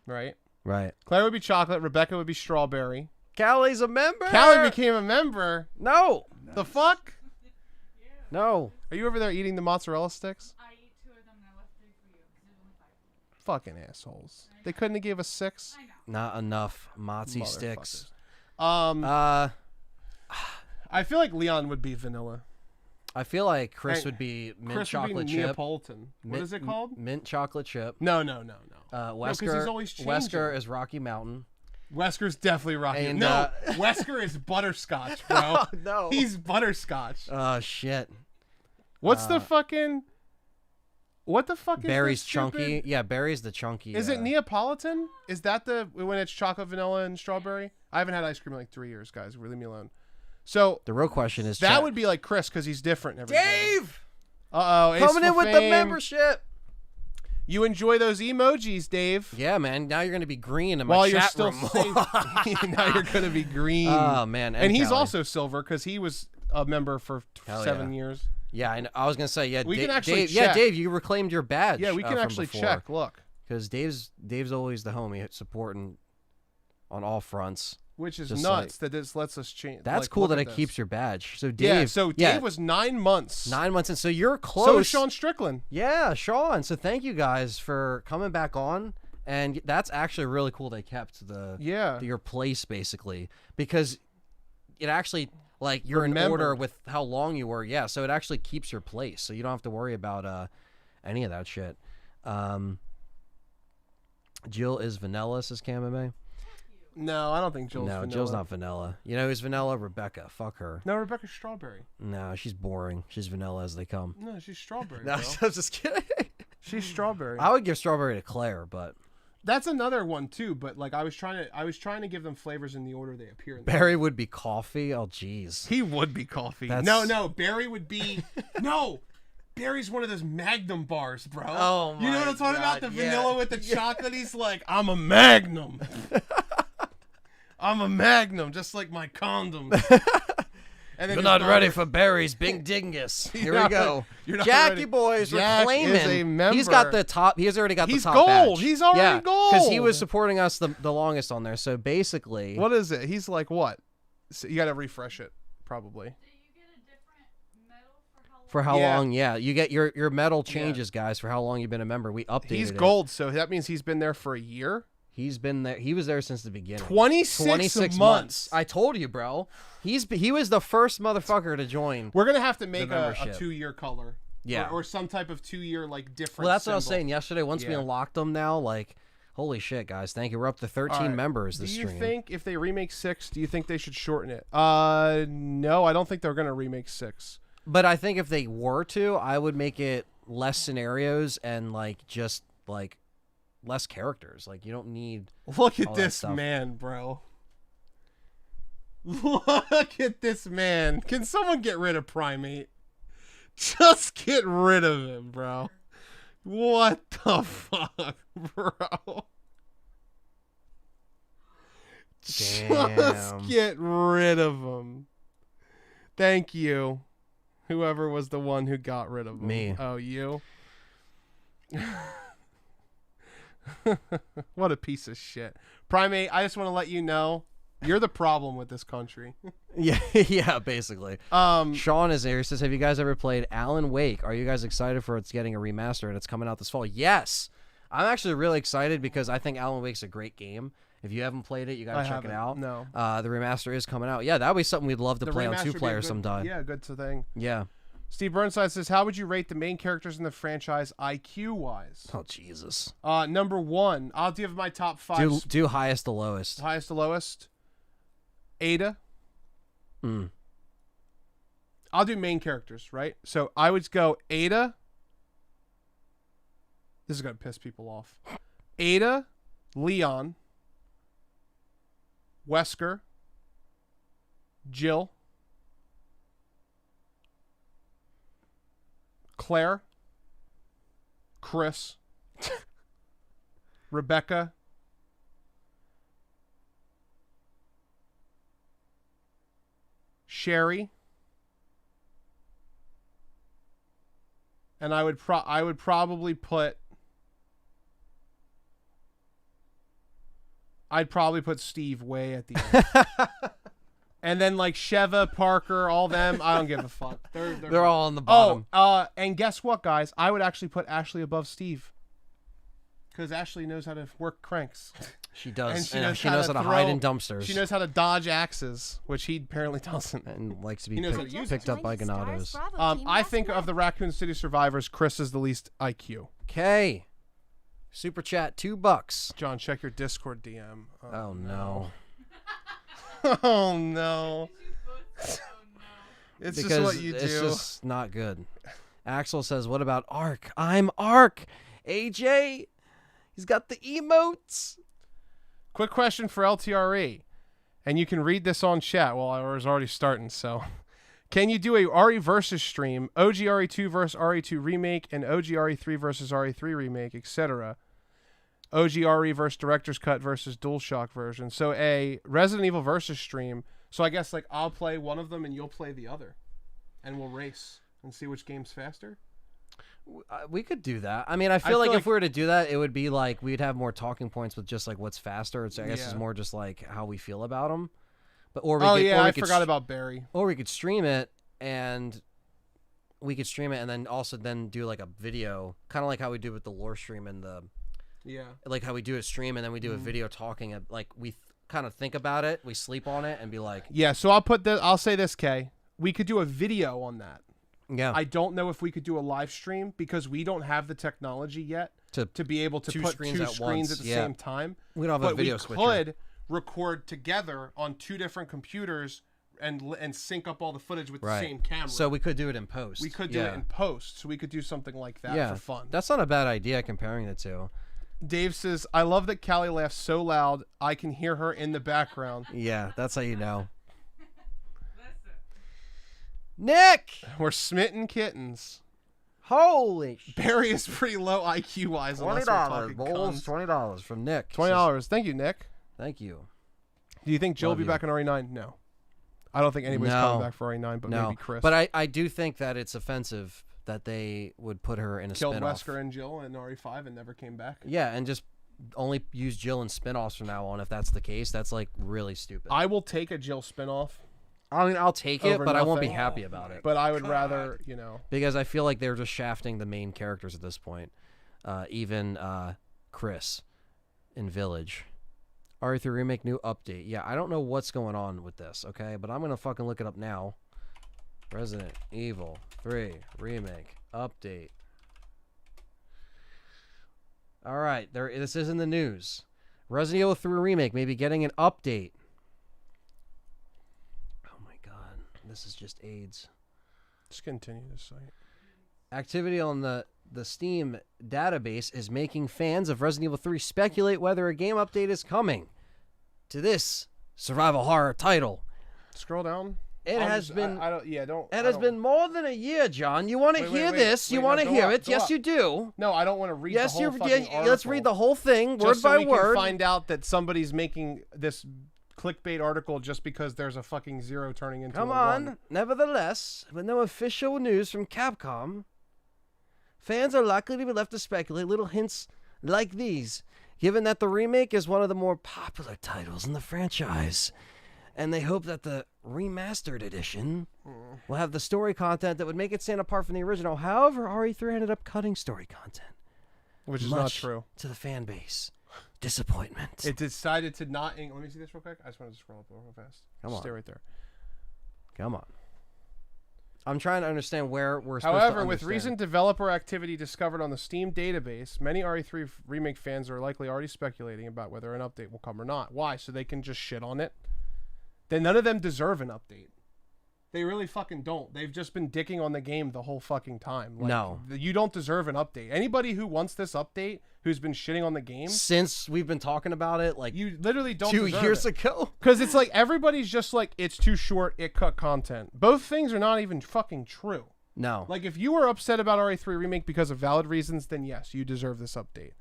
Right? Right. Claire would be chocolate. Rebecca would be strawberry. Callie's a member! Callie became a member! No! The fuck? Yeah. No. Are you over there eating the mozzarella sticks? I ate 2 of them and I left 3 for you because there's only 5. Fucking assholes. They couldn't have gave us 6? I know. Not enough mozzie sticks. I feel like Leon would be vanilla. I feel like Chris would be mint Chris chocolate would be chip. Neapolitan. What is it called? Mint chocolate chip. No. Wesker, he's always changing. Wesker is Rocky Mountain. Wesker's definitely Rocky. And, no, Wesker is butterscotch, bro. No. He's butterscotch. Oh, shit. What's the fucking... What the fuck is Barry's this chunky. Yeah, Barry's the chunky. Is it Neapolitan? Is that when it's chocolate, vanilla, and strawberry? I haven't had ice cream in like 3 years, guys. Leave me alone. So the real question is that would be like Chris because he's different. Dave, coming in with the membership. You enjoy those emojis, Dave. Yeah, man. Now you're gonna be green in my While chat you're still room. safe. Now you're gonna be green. Oh man, and he's Callie. also silver because he was a member for 7 years. Yeah, I was gonna say we can actually Dave, check. Yeah, Dave, you reclaimed your badge. Yeah, we can actually before. check. Look, because Dave's always the homie supporting on all fronts. Which is Just nuts that this lets us change. That's cool that it keeps your badge. So Dave, Dave was 9 months. 9 months, and so you're close. So is Sean Strickland. Yeah, Sean. So thank you guys for coming back on, and that's actually really cool. They kept your place basically because it actually like you're in order with how long you were. Yeah, so it actually keeps your place, so you don't have to worry about any of that shit. Jill is vanilla, says Camame. No, I don't think Jill's vanilla. No, Jill's not vanilla. You know who's vanilla? Rebecca. Fuck her. No, Rebecca's strawberry. No, she's boring. She's vanilla as they come. No, she's strawberry. No, I'm just kidding. She's strawberry. I would give strawberry to Claire, but that's another one too. But like I was trying to give them flavors in the order they appear. Barry would be coffee. Oh, jeez. He would be coffee. That's... No, Barry would be no. Barry's one of those Magnum bars, bro. Oh you know my what I'm talking about? God, The yeah. vanilla with the chocolate. He's like, I'm a Magnum. I'm a Magnum, just like my condoms. And then You're his not daughter- ready for Barry's Big Dingus. Here we not- go. you're not Jackie ready. boys Jack are claiming is a member. he's got the top. He's already got He's the top gold. badge. He's already gold. Because he was supporting us the longest on there. So basically, What is it? He's like what? So you got to refresh it, probably. Do you get a different medal for how long? for how Yeah. long? Yeah, you get your medal changes, guys, for how long you've been a member. We updated. He's it. gold, so that means he's been there for a year. He's been there. He was there since the beginning. 26 months. I told you, bro. He was the first motherfucker to join. We're gonna have to make a membership. 2-year color. Yeah. Or some type of 2-year like different. Well, that's what I was symbol. saying yesterday. Once we Yeah. unlocked them, now like, holy shit, guys! Thank you. We're up to 13 All right. members this Do you stream. think if they remake 6, do you think they should shorten it? No, I don't think they're gonna remake 6. But I think if they were to, I would make it less scenarios and like just like less characters. Like you don't need. Look at all that this stuff. man, bro. Look at this man. Can someone get rid of Primate? Just get rid of him, bro. What the fuck, bro? Damn. Just get rid of him. Thank you. Whoever was the one who got rid of him. Me. Oh, you? What a piece of shit. Primate, I just want to let you know, you're the problem with this country. Yeah, yeah, basically. Um, Sean is here. He says, "Have you guys ever played Alan Wake? Are you guys excited for it's getting a remaster and it's coming out this fall?" Yes, I'm actually really excited because I think Alan Wake's a great game. If you haven't played it, you gotta I check it haven't, out. no. The remaster is coming out. Yeah, that would be something we'd love to the play on remaster would be a 2-player good- sometime. Yeah, good thing. Yeah. Steve Burnside says, how would you rate the main characters in the franchise IQ-wise? Oh Jesus. Number 1, I'll give my top 5. Do highest to lowest. Highest to lowest. Ada. Mm. I'll do main characters, right? So I would go Ada. This is going to piss people off. Ada, Leon, Wesker, Jill, Claire, Chris, Rebecca, Sherry, and I would probably put Steve way at the end. And then like Sheva, Parker, all them, I don't give a fuck. They're all on the bottom. And guess what, guys? I would actually put Ashley above Steve. Because Ashley knows how to work cranks. She does. And And she knows how to hide in dumpsters. She knows how to dodge axes, which he apparently doesn't. and likes to be He knows how to picked, use picked up by Ganados. I think of the Raccoon City survivors, Chris is the least IQ. Okay. Super chat $2. John, check your Discord DM. Oh no. Oh no. Oh no. It's Because just what you it's do. just not good. Axel says, "What about Ark? I'm Ark. AJ, he's got the emotes." Quick question for LTRE, and you can read this on chat. Well, I was already starting, so. Can you do a RE versus stream, OG RE2 versus RE2 remake, and OG RE3 versus RE3 remake, etc.? OG RE versus Director's Cut versus DualShock version. So a Resident Evil versus stream. So I guess like I'll play one of them and you'll play the other, and we'll race and see which game's faster. We could do that. I mean, I feel like if we were to do that, it would be like we'd have more talking points with just like what's faster. So I guess it's more just like how we feel about them. But I forgot about Barry. Or we could stream it and then also then do like a video, kind of like how we do with the lore stream and the like how we do a stream and then we do a video talking. Like we kind of think about it, we sleep on it, and be like, yeah. So I'll say this, Kay. We could do a video on that. yeah. I don't know if we could do a live stream because we don't have the technology yet to be able to put two screens at the same time. We don't have a video we switcher. could record together on 2 different computers and sync up all the footage with the same camera. So we could do it in post. we could do it in post. So we could do something like that yeah, for fun. That's not a bad idea comparing the two. Dave says, I love that Callie laughs so loud I can hear her in the background. Yeah, that's how you know. Listen. Nick! We're smitten kittens. Holy shit. Barry is pretty low IQ wise. $20, Bulls. $20 from Nick. $20. Thank you, Nick. Thank you. Do you think Jill will be back in RE9? No. I don't think anybody's coming back for RE9, but maybe Chris. But I do think that it's offensive that they would put her in a Killed spin-off. Wesker and Jill in RE5 and never came back. Yeah, and just only use Jill in spin-offs from now on. If that's the case, that's like really stupid. I will take a Jill spin-off. I mean, I'll take it, but I won't be nothing. happy about it. But I would rather, you know. Because I feel like they're just shafting the main characters at this point. Even Chris in Village. RE3 Remake new update. Yeah, I don't know what's going on with this, okay? But I'm going to fucking look it up now. Resident Evil 3 Remake update. All right, this is in the news. Resident Evil 3 Remake may be getting an update. Oh my god, this is just AIDS. Just continue this site. Activity on the Steam database is making fans of Resident Evil 3 speculate whether a game update is coming to this survival horror title. Scroll down. It has been. It has been more than a year, John. You want to hear this? You want to hear it? Yes, you do. No, I don't want to read. the whole fucking article. Let's read the whole thing, word just so by we word. Can find out that somebody's making this clickbait article just because there's a fucking 0 turning into Come a on. 1. Nevertheless, with no official news from Capcom, fans are likely to be left to speculate little hints like these, given that the remake is one of the more popular titles in the franchise. And they hope that the remastered edition will have the story content that would make it stand apart from the original. However, RE3 ended up cutting story content. Which is not true. To the fan base. Disappointment. It decided to not... Let me see this real quick. I just wanted to scroll up real fast. Come on. Stay right there. Come on. I'm trying to understand where we're supposed to However, understand. with recent developer activity discovered on the Steam database, many RE3 Remake fans are likely already speculating about whether an update will come or not. Why? So they can just shit on it? Then none of them deserve an update. They really fucking don't. They've just been dicking on the game the whole fucking time. Like, no. You don't deserve an update. Anybody who wants this update, who's been shitting on the game... Since we've been talking about it, like... You literally don't 2 deserve years it. ago. Because it's like, everybody's just like, it's too short, it cut content. Both things are not even fucking true. No. Like, if you were upset about RE3 Remake because of valid reasons, then yes, you deserve this update.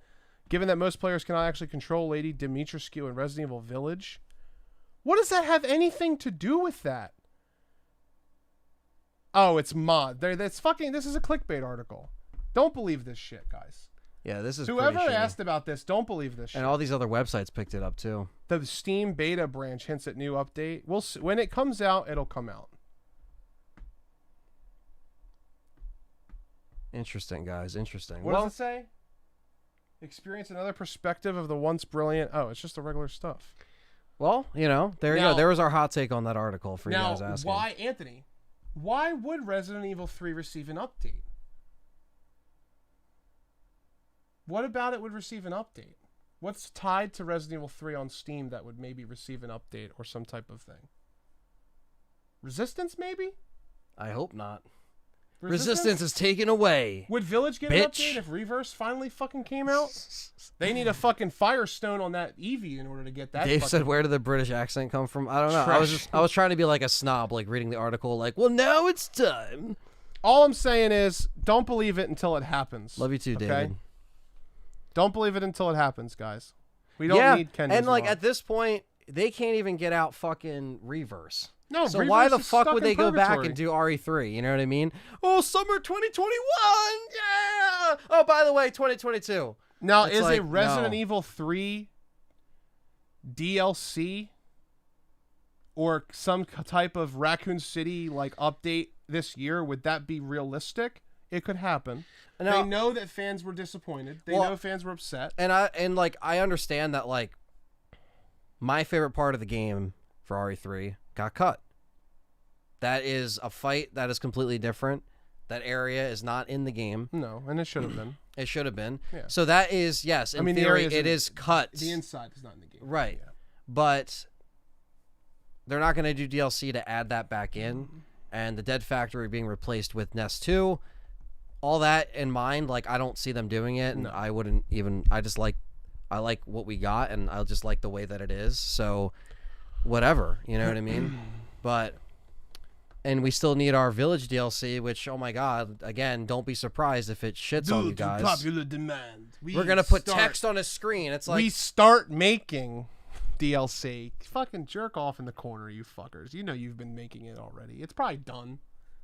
Given that most players cannot actually control Lady Dimitrescu in Resident Evil Village... What does that have anything to do with that? Oh, it's mod. That's fucking. This is a clickbait article. Don't believe this shit, guys. Yeah, this is whoever pretty asked about this. Don't believe this shit. And all these other websites picked it up too. The Steam beta branch hints at new update. We'll see. When it comes out, it'll come out. Interesting, guys. Interesting. What does it say? Experience another perspective of the once brilliant. Oh, it's just the regular stuff. Well, you know, there you go. There was our hot take on that article for you guys asking. Now, why, Anthony, why would Resident Evil 3 receive an update? What about it would receive an update? What's tied to Resident Evil 3 on Steam that would maybe receive an update or some type of thing? Resistance, maybe? I hope not. Resistance is taken away. Would Village get an update if Reverse finally fucking came out? They need a fucking Firestone on that Eevee in order to get that. Dave said, "Where did the British accent come from?" I don't know. I was trying to be like a snob, like reading the article, like, well, now it's time. All I'm saying is, don't believe it until it happens. Love you too, okay? David. Don't believe it until it happens, guys. We don't need Ken. And like at this point, they can't even get out fucking Reverse. No, so Reverse why the is fuck stuck would in they go back purgatory. and do RE3? You know what I mean? Oh, summer 2021, yeah. Oh, by the way, 2022. Now, it's is like, a Resident Evil 3 DLC or some type of Raccoon City like update this year? Would that be realistic? It could happen. Now, they know that fans were disappointed. They know fans were upset. And I understand that like my favorite part of the game for RE3 got cut. That is a fight that is completely different. That area is not in the game. No, and it should have been. It should have been. Yeah. So that is, yes, in theory, it is cut. The inside is not in the game. Right. Yeah. But they're not going to do DLC to add that back in. And the Dead Factory being replaced with Nest 2. All that in mind, like, I don't see them doing it. And I wouldn't even, I like what we got. And I just like the way that it is. So whatever, you know what I mean? But And we still need our Village DLC, which, oh my god, again, don't be surprised if it shits on you guys. Popular demand. We're going to put text on a screen. It's like... We start making DLC. Fucking jerk off in the corner, you fuckers. You know you've been making it already. It's probably done.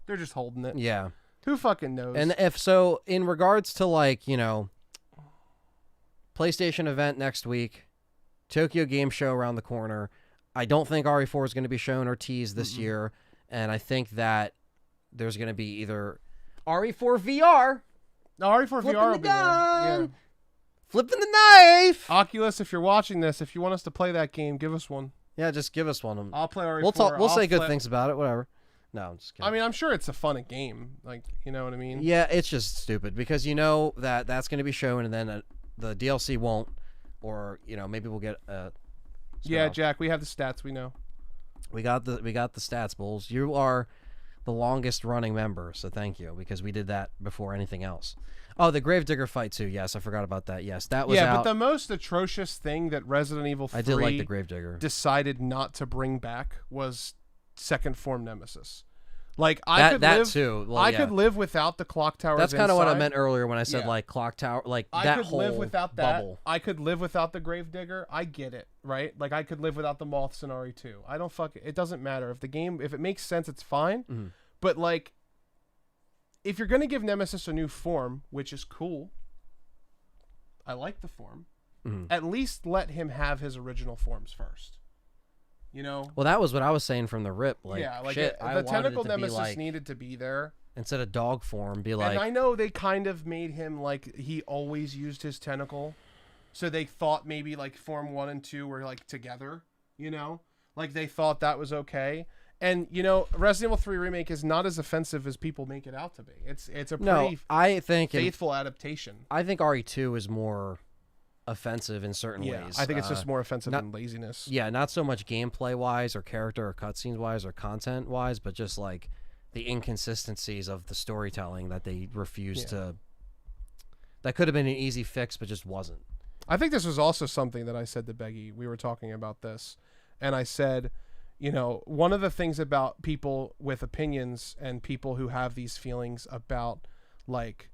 They're just holding it. Yeah. Who fucking knows? And if so, in regards to like, you know, PlayStation event next week, Tokyo Game Show around the corner, I don't think RE4 is going to be shown or teased this year. And I think that there's going to be either RE4 VR. No, RE4 VR will be there. Yeah. Flipping the knife. Oculus, if you're watching this, if you want us to play that game, give us one. Yeah, just give us one. I'll play RE4. We'll say good things about it, whatever. No, I'm just kidding. I mean, I'm sure it's a fun game. Like, you know what I mean? Yeah, it's just stupid because you know that that's going to be shown and then the DLC won't. Or, you know, maybe we'll get a... Yeah, Jack, we have the stats, we know. We got the stats, Bulls. You are the longest running member, so thank you, because we did that before anything else. Oh, the Gravedigger fight too. Yes, I forgot about that. Yes, that was out. But the most atrocious thing that Resident Evil 3 I did like the Gravedigger. Decided not to bring back was Second Form Nemesis. Like I could live without the clock towers. That's kind of what I meant earlier when I said like clock tower, like I could whole live without that. bubble. I could live without the Gravedigger. I get it, right? Like I could live without the moths in RE2. I don't fuck it. It doesn't matter if it makes sense, it's fine. Mm-hmm. But like, if you're gonna give Nemesis a new form, which is cool, I like the form. Mm-hmm. At least let him have his original forms first. You know. Well, that was what I was saying from the rip. Like, yeah, like shit, the tentacle Nemesis needed to be there instead of dog form. Be like, and I know they kind of made him like he always used his tentacle, so they thought maybe like Form 1 and 2 were like together. You know, like they thought that was okay. And you know, Resident Evil 3 remake is not as offensive as people make it out to be. It's a pretty I think faithful adaptation. I think RE2 is more offensive in certain ways. I think it's just more offensive than laziness. Yeah, not so much gameplay wise or character or cutscenes wise or content wise, but just like the inconsistencies of the storytelling that they refused to. That could have been an easy fix, but just wasn't. I think this was also something that I said to Beggy. We were talking about this, and I said, you know, one of the things about people with opinions and people who have these feelings about like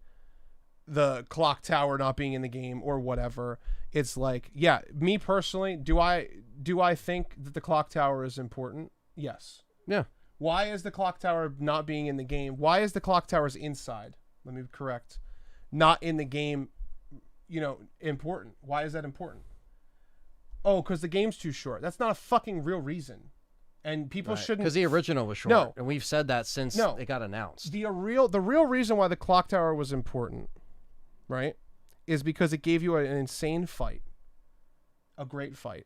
the clock tower not being in the game or whatever, it's like, yeah, me personally, do I think that the clock tower is important? Yes. Yeah. Why is the clock tower not being in the game? Why is the clock tower's inside? Let me correct. Not in the game, you know, important. Why is that important? Oh, because the game's too short. That's not a fucking real reason. And people shouldn't... Because the original was short. No. And we've said that since it got announced. The real reason why the clock tower was important, right, is because it gave you an insane fight. A great fight,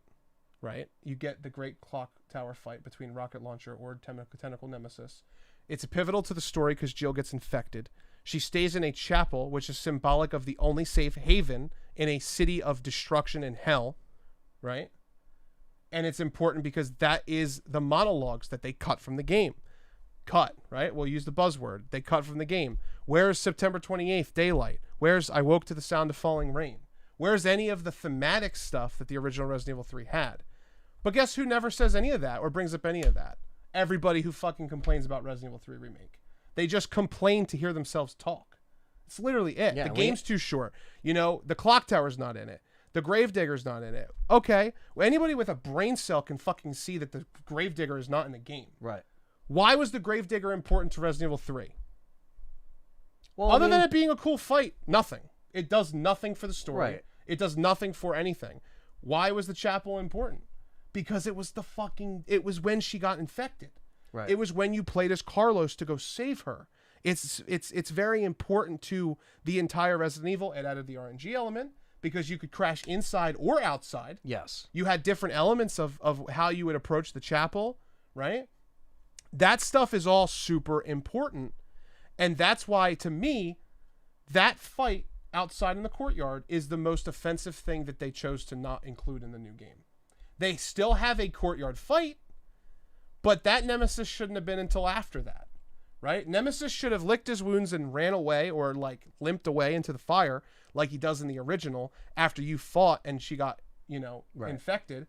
right? You get the great clock tower fight between Rocket Launcher or Tentacle Nemesis. It's pivotal to the story because Jill gets infected. She stays in a chapel, which is symbolic of the only safe haven in a city of destruction and hell, right? And it's important because that is the monologues that they cut from the game. Cut, right? We'll use the buzzword. They cut from the game. Where's September 28th, Daylight? Where's I Woke to the Sound of Falling Rain? Where's any of the thematic stuff that the original Resident Evil 3 had? But guess who never says any of that or brings up any of that? Everybody who fucking complains about Resident Evil 3 Remake. They just complain to hear themselves talk. It's literally it. Yeah, the game's too short. You know, the clock tower's not in it. The Gravedigger's not in it. Okay. Well, anybody with a brain cell can fucking see that the Gravedigger is not in the game. Right. Why was the Gravedigger important to Resident Evil 3? Well, Other than it being a cool fight, nothing. It does nothing for the story. Right. It does nothing for anything. Why was the chapel important? Because it was it was when she got infected. Right. It was when you played as Carlos to go save her. It's very important to the entire Resident Evil. It added the RNG element because you could crash inside or outside. Yes. You had different elements of how you would approach the chapel, right? That stuff is all super important. And that's why, to me, that fight outside in the courtyard is the most offensive thing that they chose to not include in the new game. They still have a courtyard fight, but that Nemesis shouldn't have been until after that, right? Nemesis should have licked his wounds and ran away or like limped away into the fire like he does in the original after you fought and she got, infected.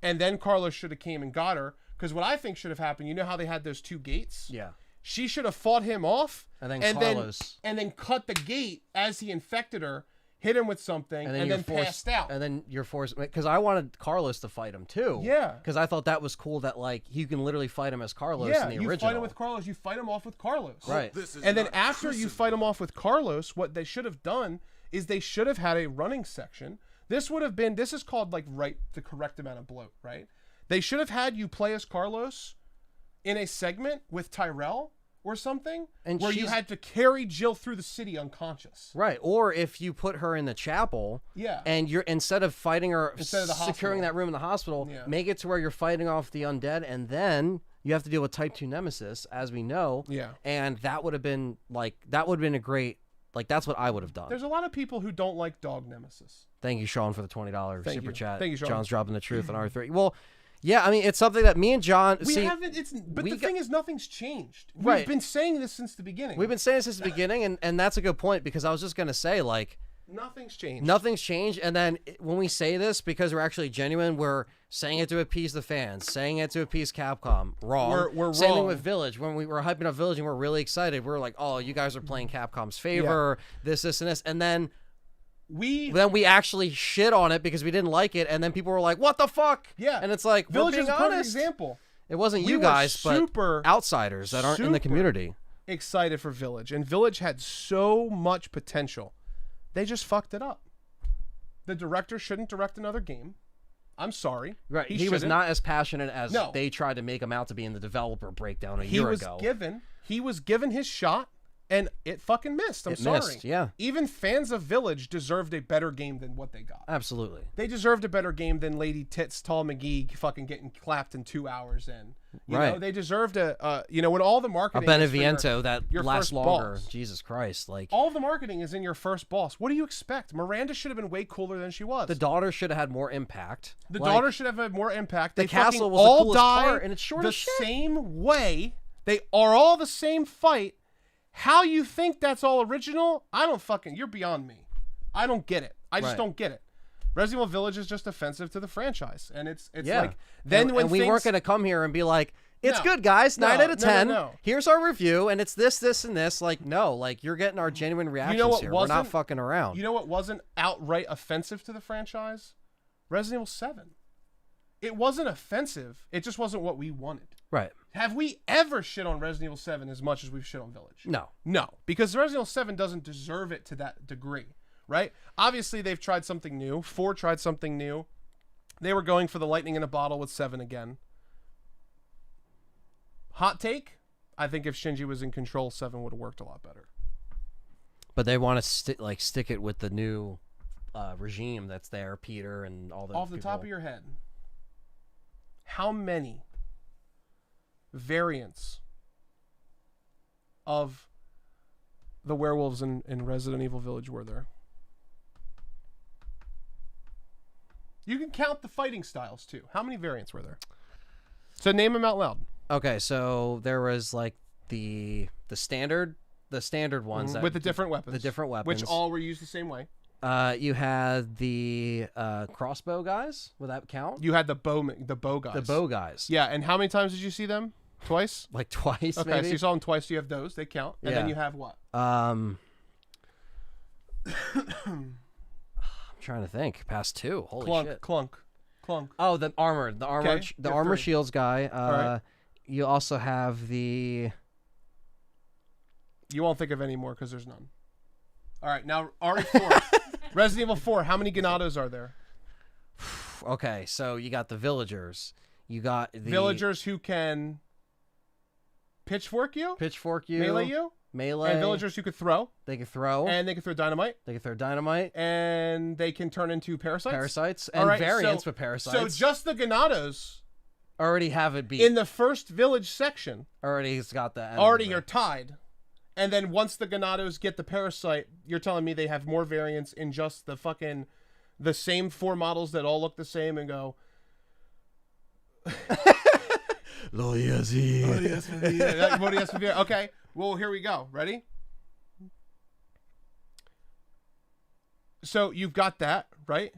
And then Carlos should have came and got her. Because what I think should have happened, you know how they had those 2 gates? Yeah. She should have fought him off. And then Carlos. And then cut the gate as he infected her, hit him with something, and then passed out. And then you're forced, because I wanted Carlos to fight him too. Yeah. Because I thought that was cool that like you can literally fight him as Carlos in the original. You fight him with Carlos. You fight him off with Carlos. Right. And then after you fight him off with Carlos, what they should have done is they should have had a running section. This is called like the correct amount of bloat, right? They should have had you play as Carlos in a segment with Tyrell or something, and where you had to carry Jill through the city unconscious. Right. Or if you put her in the chapel, and you're instead of fighting her, securing that room in the hospital, make it to where you're fighting off the undead, and then you have to deal with Type 2 Nemesis, as we know. Yeah. And that would have been a great, like, that's what I would have done. There's a lot of people who don't like Dog Nemesis. Thank you, Sean, for the $20 super chat. Thank you, Sean. John's dropping the truth on R3. Well, yeah, I mean, it's something that me and John... But the thing is, nothing's changed. We've been saying this since the beginning. We've been saying this since the beginning, and that's a good point, because I was just going to say, like... Nothing's changed. Nothing's changed, and then when we say this, because we're actually genuine, we're saying it to appease the fans, saying it to appease Capcom. Wrong. We're Same wrong. thing with Village. When we were hyping up Village and we're really excited, we're like, oh, you guys are playing Capcom's favor, this, and this, and then... we actually shit on it because we didn't like it, and then people were like, "What the fuck?" Yeah, and it's like, Village we're being is a perfect honest. example. It wasn't you guys, but outsiders that aren't in the community. Excited for Village, and Village had so much potential. They just fucked it up. The director shouldn't direct another game. I'm sorry. Right, he was not as passionate as they tried to make him out to be in the developer breakdown a year ago. He was given his shot. And it fucking missed. I'm sorry. Missed, yeah. Even fans of Village deserved a better game than what they got. Absolutely. They deserved a better game than Lady Tits Tall McGee fucking getting clapped in 2 hours in. You know, they deserved when all the marketing... A Beneviento that lasts longer. Boss. Jesus Christ. Like, all the marketing is in your first boss. What do you expect? Miranda should have been way cooler than she was. The daughter should have had more impact. The daughter should have had more impact. The they castle was all the coolest die part, and it's short the as shit. same way. They are all the same fight. How you think that's all original? You're beyond me. I don't get it. I just don't get it. Resident Evil Village is just offensive to the franchise, and it's like then when we weren't gonna come here and be like, it's good, guys, 9 out of 10. No. Here's our review, and it's this, and this. Like, no, like you're getting our genuine reactions here. We're not fucking around. You know what wasn't outright offensive to the franchise? Resident Evil 7. It wasn't offensive. It just wasn't what we wanted. Right. Have we ever shit on Resident Evil 7 as much as we've shit on Village? No. No, because Resident Evil 7 doesn't deserve it to that degree, right? Obviously, they've tried something new. 4 tried something new. They were going for the lightning in a bottle with 7 again. Hot take, I think if Shinji was in control, 7 would have worked a lot better. But they want to stick it with the new regime that's there, Peter and all the Off the top of your head, how many variants of the werewolves in Resident Evil Village were there? You can count the fighting styles too. How many variants were there? So name them out loud. Okay, so there was like the standard ones with the different weapons. The different weapons, which all were used the same way. You had the crossbow guys. Would that count? You had the bow guys. The bow guys. Yeah, and how many times did you see them? Twice? Like twice, okay, maybe? So you saw them twice. You have those. They count. And then you have what? I'm trying to think. Past 2. Holy shit. Clunk. Oh, the armor. The armor. Okay, The armor 3. shields guy. Right. You also have the... You won't think of any more because there's none. All right, now RE4. Resident Evil 4. How many Ganados are there? Okay, so you got the villagers. You got the... Villagers who can pitchfork you? Melee you? Melee. And villagers who could throw. They can throw. And they can throw dynamite. They can throw dynamite. And they can turn into parasites. And variants with parasites. So just the Ganados... already have it beat. In the first village section. Already's got that. Already are tied. And then once the Ganados get the parasite, you're telling me they have more variants in just the same 4 models that all look the same and go... Okay, well, here we go. Ready? So you've got that, right?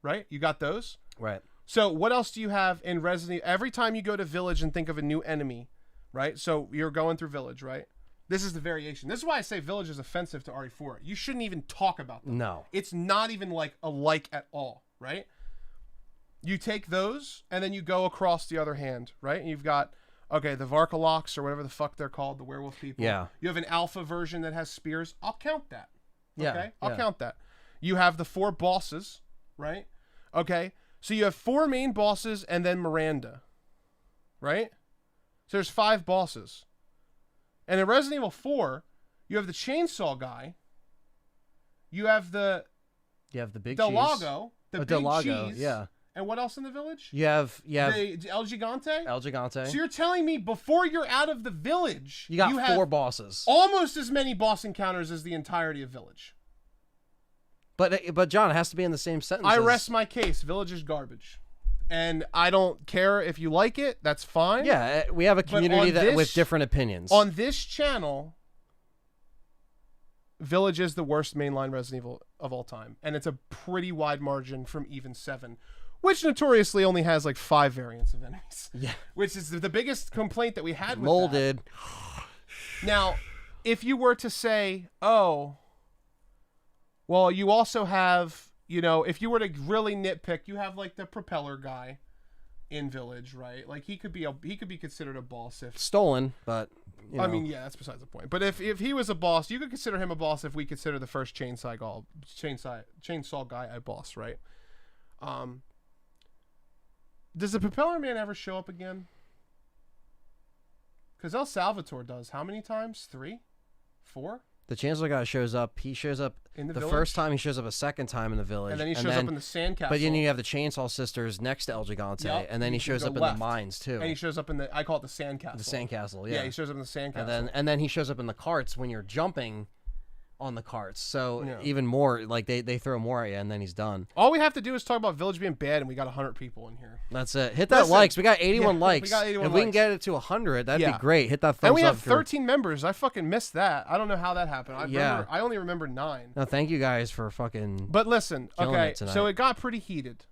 Right? You got those? Right. So what else do you have in Resident Evil? Every time you go to Village and think of a new enemy, right? So you're going through Village, right? This is the variation. This is why I say Village is offensive to RE4. You shouldn't even talk about them. No. It's not even like alike at all, right? You take those and then you go across the other hand, right? And you've got, okay, the Varkaloks or whatever the fuck they're called, the werewolf people. Yeah. You have an alpha version that has spears. I'll count that. Yeah. Okay? I'll count that. You have the 4 bosses, right? Okay. So you have 4 main bosses and then Miranda, right? So there's 5 bosses. And in Resident Evil 4, you have the chainsaw guy. You have the big Delago, cheese. the big Delago, cheese. yeah. And what else in the village? You have the El Gigante. El Gigante. So you're telling me before you're out of the village, you got have 4 bosses. almost as many boss encounters as the entirety of Village. But John, it has to be in the same sentence. I rest my case. Village is garbage. And I don't care if you like it. That's fine. Yeah, we have a community with different opinions. On this channel, Village is the worst mainline Resident Evil of all time. And it's a pretty wide margin from even 7, which notoriously only has like 5 variants of enemies. Yeah. Which is the biggest complaint that we had with Molded. that. Now, if you were to say, oh, well, you also have, you know, if you were to really nitpick, you have like the propeller guy in Village, right? Like he could be considered a boss if stolen, but you know. I mean, yeah, that's besides the point. But if he was a boss, you could consider him a boss if we consider the first chainsaw guy a boss, right? Does the propeller man ever show up again? Because El Salvatore does. How many times? 3? 4? The Chancellor guy shows up. He shows up in the village? First time. He shows up a second time in the village. And then he shows up in the sandcastle. But then you have the Chainsaw Sisters next to El Gigante. Yep. And then he shows up in the mines, too. And he shows up in the, I call it the sandcastle. The sandcastle, yeah. Yeah, he shows up in the sandcastle. And then he shows up in the carts when you're jumping on the carts. So even more, like they throw more at you and then he's done. All we have to do is talk about Village being bad and we got 100 people in here. That's it. Hit that likes. We got 81 likes. We got 81 if we can get it to 100, that'd be great. Hit that thumbs up. And we have 13 members. I fucking missed that. I don't know how that happened. I only remember 9. No, thank you guys for fucking But listen, okay, so it got pretty heated.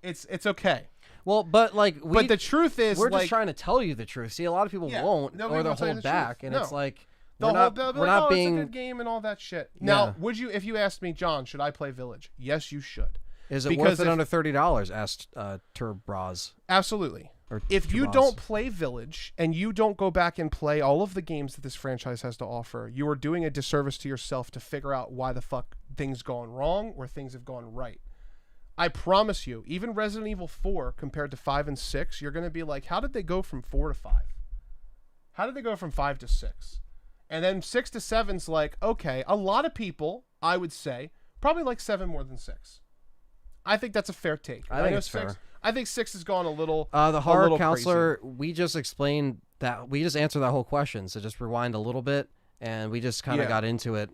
It's okay. Well, but like but the truth is we're just trying to tell you the truth. See, a lot of people won't or they'll hold back and it's like we're not being it's a good game and all that shit. Now, would you, if you asked me, John, should I play Village? Yes, you should. Is it worth it under $30? Asked Turbraz. Absolutely. If you don't play Village and you don't go back and play all of the games that this franchise has to offer, you are doing a disservice to yourself to figure out why the fuck things gone wrong or things have gone right. I promise you, even Resident Evil 4 compared to 5 and 6, you're going to be like, how did they go from 4 to 5? How did they go from 5 to 6? And then 6 to 7's like, okay, a lot of people, I would say, probably like 7 more than 6. I think that's a fair take. I think it's fair. I think 6 has gone a little the horror counselor, crazy. We just explained that. We just answered that whole question. So just rewind a little bit, and we just kind of got into it.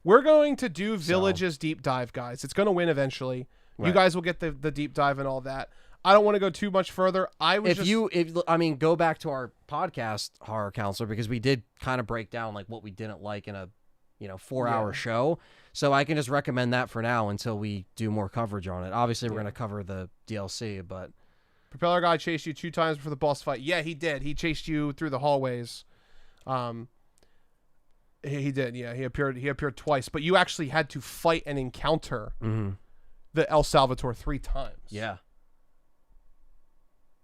We're going to do Village's deep dive, guys. It's going to win eventually. Right. You guys will get the deep dive and all that. I don't want to go too much further. Go back to our podcast, Horror Counselor, because we did kind of break down like what we didn't like in a 4-hour show. So I can just recommend that for now until we do more coverage on it. Obviously, we're going to cover the DLC, but Propeller Guy chased you 2 times before the boss fight. Yeah, he did. He chased you through the hallways. He did. Yeah, he appeared twice, but you actually had to fight and encounter the El Salvatore 3 times. Yeah.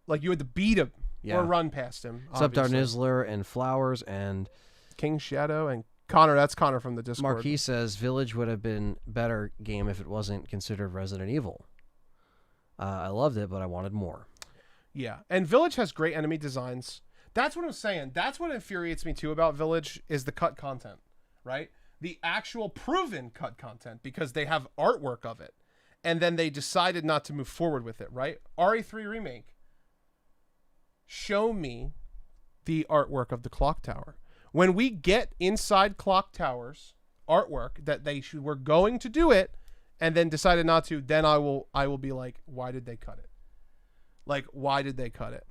Like you had to beat him or run past him. Except Darnizzler and Flowers and King Shadow and Connor. That's Connor from the Discord. Marquis says Village would have been better game if it wasn't considered Resident Evil. I loved it, but I wanted more. Yeah, and Village has great enemy designs. That's what I'm saying. That's what infuriates me too about Village is the cut content, right? The actual proven cut content because they have artwork of it. And then they decided not to move forward with it, right? RE3 Remake. Show me the artwork of the clock tower. When we get inside clock towers artwork that they were going to do it and then decided not to, then I will be like, why did they cut it? Like, why did they cut it?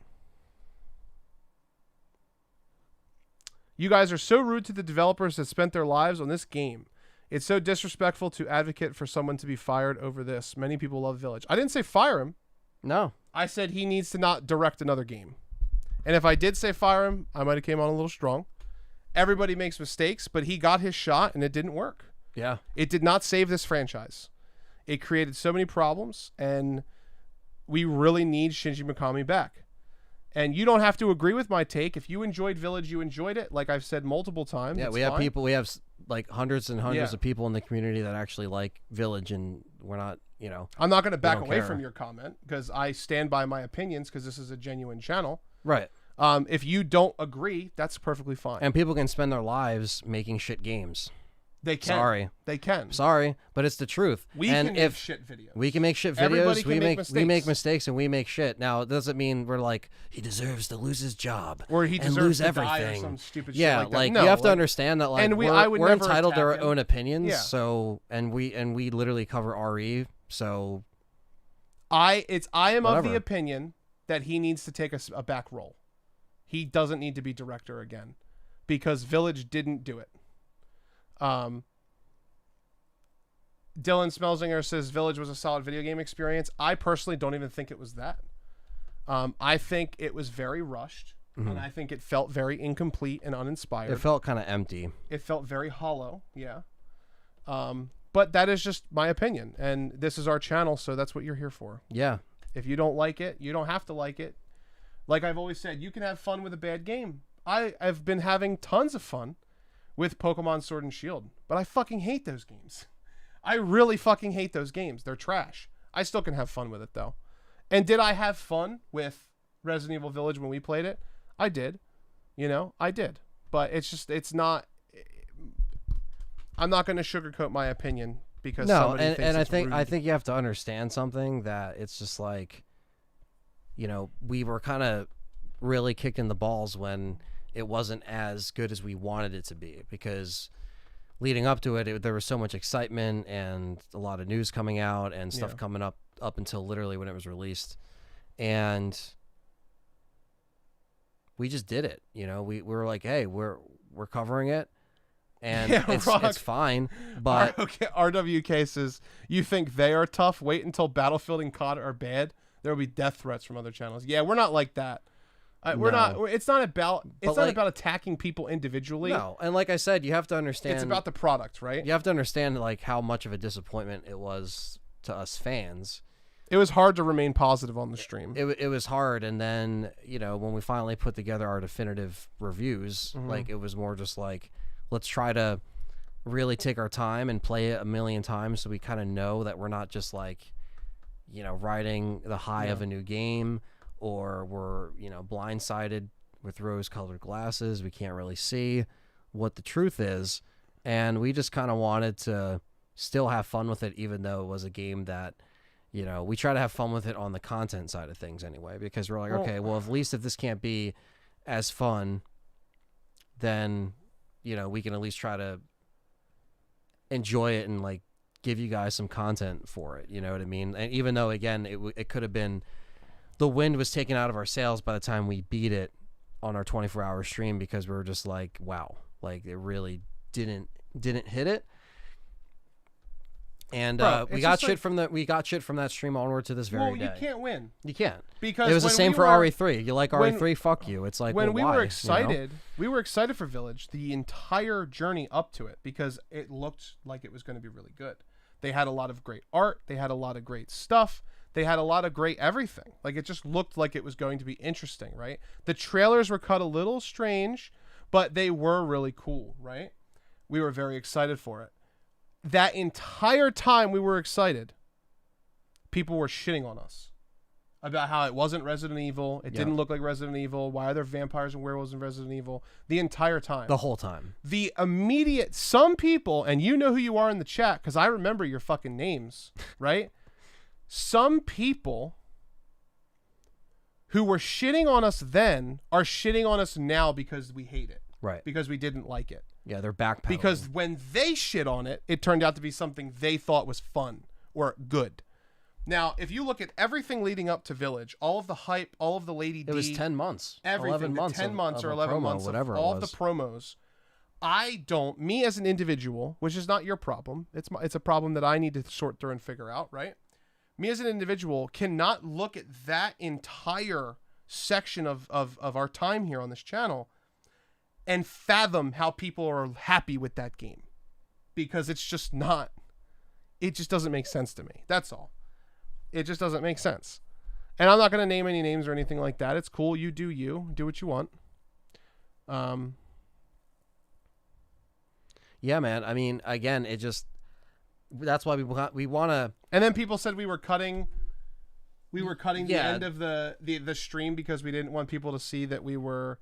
You guys are so rude to the developers that spent their lives on this game. It's so disrespectful to advocate for someone to be fired over this. Many people love Village. I didn't say fire him. No. I said he needs to not direct another game. And if I did say fire him, I might have came on a little strong. Everybody makes mistakes, but he got his shot and it didn't work. Yeah. It did not save this franchise. It created so many problems, and we really need Shinji Mikami back. And you don't have to agree with my take. If you enjoyed Village, you enjoyed it. Like I've said multiple times. Yeah, we have people. We have like hundreds and hundreds of people in the community that actually like Village, and we're not, I'm not going to back away care. from your comment because I stand by my opinions because this is a genuine channel. Right. If you don't agree, that's perfectly fine. And people can spend their lives making shit games. They can. Sorry. They can. Sorry, but it's the truth. We and can make shit videos. We can make shit videos. Everybody can we make we make mistakes. mistakes and we make shit. Now, it doesn't mean we're like, he deserves to lose his job. Or he and deserves lose to everything. die or some stupid yeah, shit like that. you No, have to understand that, like, and we're, I would we're never entitled to our attack him. own opinions. Yeah. So, and we literally cover RE. So, I am of whatever. the opinion that he needs to take a back role. He doesn't need to be director again because Village didn't do it. Dylan Smelzinger says Village was a solid video game experience. I personally don't even think it was that. I think it was very rushed, and I think it felt very incomplete and uninspired. it felt kind of empty. It felt very hollow, yeah. But that is just my opinion, and this is our channel, so that's what you're here for. Yeah. If you don't like it, you don't have to like it. Like I've always said, you can have fun with a bad game. I've been having tons of fun with Pokemon Sword and Shield, but I fucking hate those games. I really fucking hate those games. They're trash. I still can have fun with it, though. And did I have fun with Resident Evil Village when we played it? I did. I did. But it's not... I'm not going to sugarcoat my opinion because somebody thinks and it's rude. I think you have to understand something, that it's just like, we were kind of really kicked in the balls when it wasn't as good as we wanted it to be, because leading up to it, there was so much excitement and a lot of news coming out and stuff coming up until literally when it was released, and we just did it. We were like, hey, we're covering it. And it's fine, but RWK says, you think they are tough? Wait until Battlefield and COD are bad. There will be death threats from other channels. Yeah, we're not like that. We're not. It's not about attacking people individually. No, and like I said, you have to understand. It's about the product, right? You have to understand like how much of a disappointment it was to us fans. It was hard to remain positive on the stream. It was hard, and then when we finally put together our definitive reviews, like it was more just like, let's try to really take our time and play it a million times so we kind of know that we're not just like, riding the high of a new game, or we're, blindsided with rose-colored glasses. We can't really see what the truth is. And we just kind of wanted to still have fun with it, even though it was a game that, we try to have fun with it on the content side of things anyway, because we're like, okay, well, at least if this can't be as fun, then we can at least try to enjoy it and like give you guys some content for it. You know what I mean? And even though, again, it could have been, the wind was taken out of our sails by the time we beat it on our 24-hour stream, because we were just like, wow, like it really didn't hit it. And we got shit from that stream onward to this very day. Well, you can't win. You can't. Because it was the same for RE3. You like RE3? Fuck you. It's like, when we why? were excited, we were excited for Village the entire journey up to it, because it looked like it was going to be really good. They had a lot of great art. They had a lot of great stuff. They had a lot of great everything. Like, it just looked like it was going to be interesting, right? The trailers were cut a little strange, but they were really cool, right? We were very excited for it. That entire time we were excited, people were shitting on us about how it wasn't Resident Evil. It didn't look like Resident Evil. Why are there vampires and werewolves in Resident Evil? The entire time. The whole time. The immediate, some people, and you know who you are in the chat, because I remember your fucking names, right? Some people who were shitting on us then are shitting on us now because we hate it. Right. Because we didn't like it. Yeah, they're backpedaling. Because when they shit on it, it turned out to be something they thought was fun or good. Now, if you look at everything leading up to Village, all of the hype, all of the Lady D. It was 10 months. Everything. 11 months 10 months or 11 promo, months whatever of all it the was. promos. Me as an individual, which is not your problem. It's a problem that I need to sort through and figure out, right? me as an individual cannot look at that entire section of our time here on this channel and fathom how people are happy with that game, because it's just not, it just doesn't make sense to me. That's all. It just doesn't make sense. And I'm not going to name any names or anything like that. It's cool. You do what you want. Yeah, man. I mean, again, it just, that's why we want to. And then people said we were cutting the end of the stream because we didn't want people to see that we were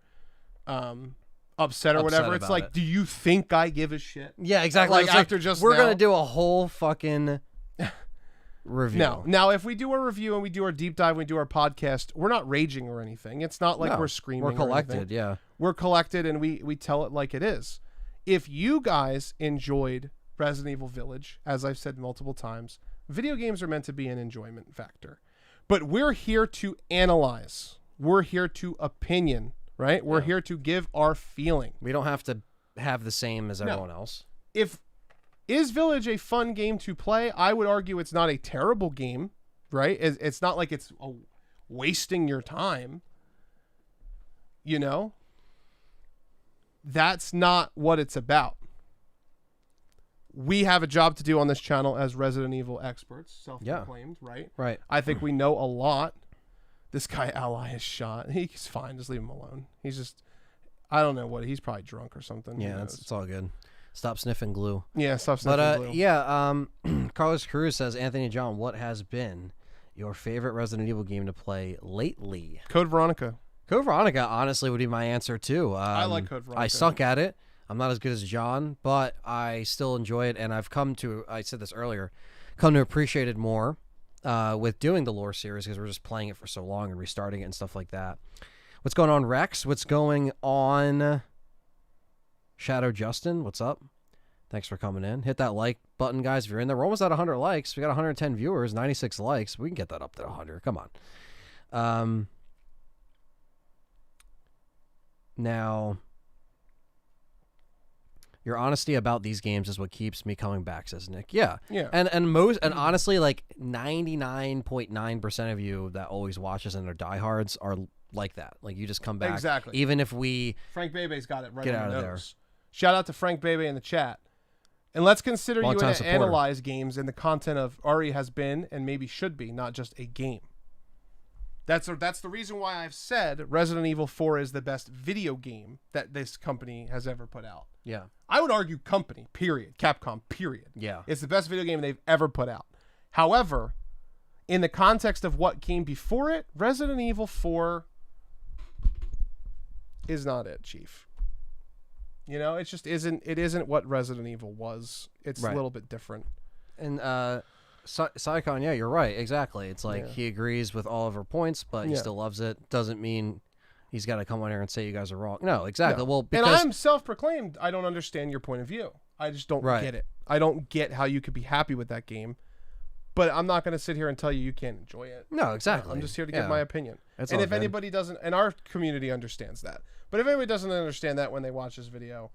upset or whatever. It's like, do you think I give a shit? Yeah, exactly. Like after just we're now? gonna do a whole fucking review. No. Now, if we do a review and we do our deep dive, and we do our podcast, we're not raging or anything. It's not like we're screaming. We're collected. Yeah, we're collected, and we tell it like it is. If you guys enjoyed Resident Evil Village, as I've said multiple times, video games are meant to be an enjoyment factor. But we're here to analyze. We're here to opinion, right? We're here to give our feeling. We don't have to have the same as everyone else. Is Village a fun game to play? I would argue it's not a terrible game, right? It's not like it's wasting your time. You know? That's not what it's about. We have a job to do on this channel as Resident Evil experts, self-proclaimed, right? Right. I think we know a lot. This guy Ally is shot. He's fine. Just leave him alone. He's just, I don't know what. He's probably drunk or something. Yeah, it's all good. Stop sniffing glue. Yeah, stop sniffing glue. Yeah. Carlos Cruz says, Anthony John, what has been your favorite Resident Evil game to play lately? Code Veronica. Code Veronica, honestly, would be my answer too. I like Code Veronica. I suck at it. I'm not as good as John, but I still enjoy it, and I've come to, I said this earlier, come to appreciate it more with doing the lore series because we're just playing it for so long and restarting it and stuff like that. What's going on, Rex? What's going on, Shadow Justin? What's up? Thanks for coming in. Hit that like button, guys, if you're in there. We're almost at 100 likes. We got 110 viewers, 96 likes. We can get that up to 100. Come on. Now, your honesty about these games is what keeps me coming back, says Nick. Yeah. And honestly, like 99.9% of you that always watches and are diehards are like that. Like, you just come back. Exactly. Even if we Frank Bebe's got it right get on out the of nose. there. Shout out to Frank Bebe in the chat. And let's consider you Long-time to supporter. analyze games in the content of RE has been and maybe should be, not just a game. That's the reason why I've said Resident Evil 4 is the best video game that this company has ever put out. Yeah. I would argue company, period. Capcom, period. Yeah. It's the best video game they've ever put out. However, in the context of what came before it, Resident Evil 4 is not it, Chief. You know, it just isn't. It isn't what Resident Evil was. It's a little bit different. And Psycon, yeah, you're right. Exactly. It's like he agrees with all of her points, but he still loves it. Doesn't mean he's got to come on here and say you guys are wrong. No, exactly. No. Well, because and I'm self-proclaimed. I don't understand your point of view. I just don't get it. I don't get how you could be happy with that game. But I'm not going to sit here and tell you can't enjoy it. No, exactly. I'm just here to give my opinion. That's and if anybody doesn't, and our community understands that. But if anybody doesn't understand that when they watch this video,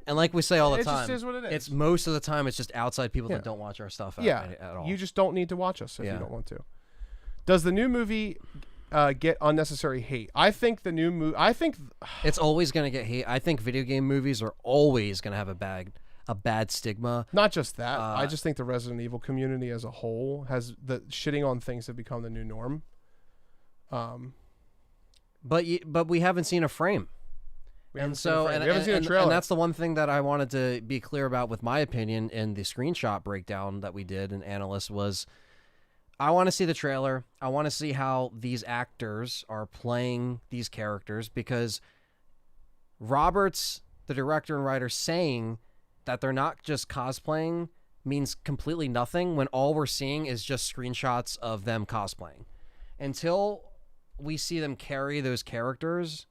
and like we say all the time, it just is what it is. It's most of the time it's just outside people that don't watch our stuff at all. You just don't need to watch us if you don't want to. Does the new movie get unnecessary hate? I think the new movie. I think it's always going to get hate. I think video game movies are always going to have a bad stigma. Not just that. I just think the Resident Evil community as a whole has the shitting on things have become the new norm. But we haven't seen a frame. We haven't seen a trailer. And that's the one thing that I wanted to be clear about with my opinion in the screenshot breakdown that we did in Analyst was I want to see the trailer. I want to see how these actors are playing these characters because Roberts, the director and writer, saying that they're not just cosplaying means completely nothing when all we're seeing is just screenshots of them cosplaying. Until we see them carry those characters,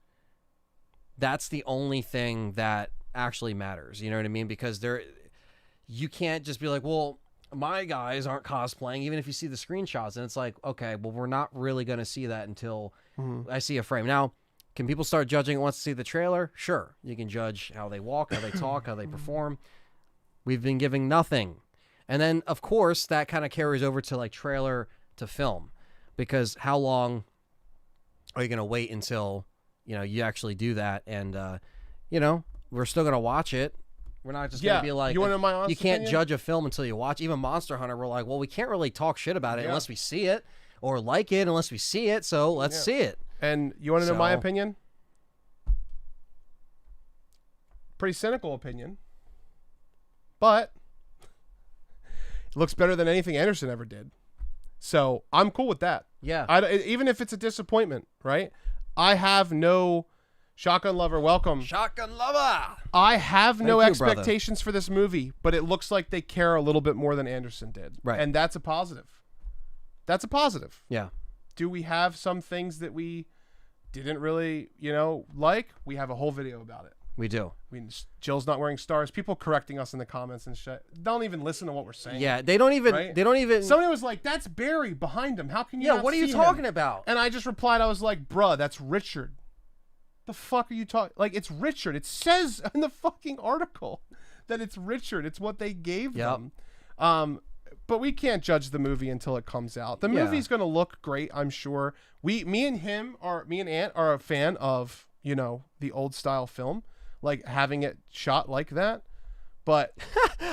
that's the only thing that actually matters. You know what I mean? Because you can't just be like, well, my guys aren't cosplaying, even if you see the screenshots. And it's like, okay, well, we're not really going to see that until I see a frame. Now, can people start judging it once they see the trailer? Sure. You can judge how they walk, how they talk, how they perform. We've been giving nothing. And then, of course, that kind of carries over to like trailer to film, because how long are you going to wait until, you actually do that? And, we're still going to watch it. We're not just going to be like, you want to know my honest you can't opinion? judge a film until you watch. Even Monster Hunter, we're like, well, we can't really talk shit about it unless we see it, or like it unless we see it. So let's see it. And you want to know my So- opinion? Pretty cynical opinion, but it looks better than anything Anderson ever did. So I'm cool with that. Yeah. Even if it's a disappointment, right? I have no Shotgun Lover. Welcome. Shotgun Lover. I have no Thank you, brother. expectations for this movie, but it looks like they care a little bit more than Anderson did. Right. And that's a positive. That's a positive. Yeah. Do we have some things that we didn't really, like? We have a whole video about it. We do. I mean, Jill's not wearing stars. People correcting us in the comments and shit. Don't even listen to what we're saying. Yeah. They don't even. Right? They don't even. Somebody was like, "That's Barry behind him. How can you?" Yeah. not What are you see talking him?" about? And I just replied, I was like, "Bruh, that's Richard. The fuck are you talking? Like, it's Richard. It says in the fucking article that it's Richard. It's what they gave them." But we can't judge the movie until it comes out. The movie's gonna look great, I'm sure. Me and Ant are a fan of the old style film, like having it shot like that. But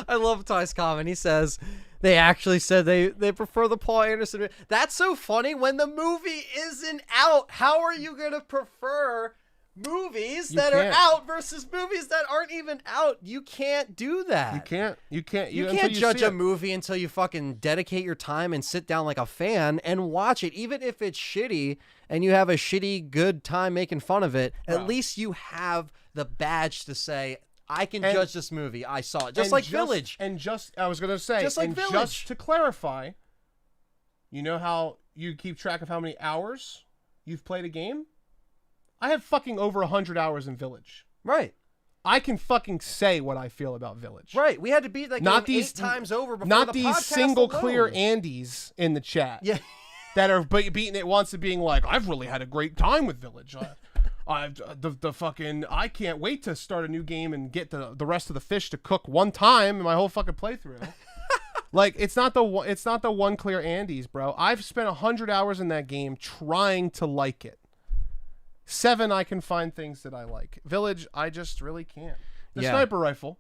I love Ty's comment. He says they actually said they prefer the Paul Anderson. That's so funny. When the movie isn't out, how are you gonna prefer movies that are out versus movies that aren't even out? You can't do that. you can't You until can't judge see a it. movie until you fucking dedicate your time and sit down like a fan and watch it. Even if it's shitty and you have a shitty good time making fun of it, at least you have the badge to say, I can judge this movie. I saw it. Just like Village. And I was gonna say, Just like and Village. just to clarify, you know how you keep track of how many hours you've played a game? I have fucking over 100 hours in Village. Right. I can fucking say what I feel about Village. Right. We had to beat that Not game these 8 times over before Not the these podcast single alone. clear Andes in the chat. Yeah. That are beating it once and being like, I've really had a great time with Village. I can't wait to start a new game and get the rest of the fish to cook one time in my whole fucking playthrough. Like, it's not the one clear Andes, bro. I've spent 100 hours in that game trying to like it. 7, I can find things that I like. Village, I just really can't. The sniper rifle,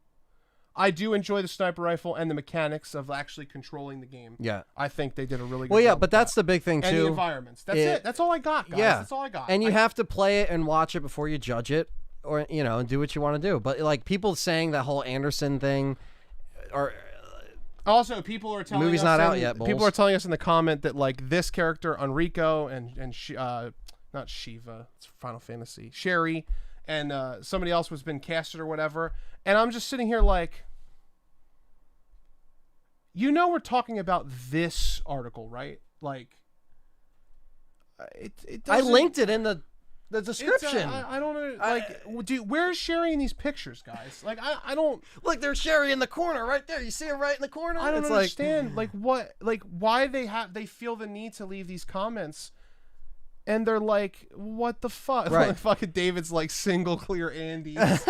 I do enjoy the sniper rifle and the mechanics of actually controlling the game. Yeah. I think they did a really good Well, yeah, job but with that's that. the big thing, too. And the environments. That's it. That's all I got, guys. Yeah. That's all I got. And you have to play it and watch it before you judge it, or, and do what you want to do. But, like, people saying that whole Anderson thing, or... Also, people are telling movie's us not out in- yet, People Bulls. are telling us in the comment that, like, this character, Enrico, and not Shiva, it's Final Fantasy, Sherry, and somebody else was been casted or whatever. And I'm just sitting here like, we're talking about this article, right? Like, it I doesn't- linked it in the it's, description. I don't know. Like, where's Sherry in these pictures, guys? Like, I don't. Look, there's Sherry in the corner right there. You see her right in the corner? I don't It's understand. Like what? Like why they feel the need to leave these comments, and they're like, what the fuck? Right. Like, fucking David's like single clear Andes.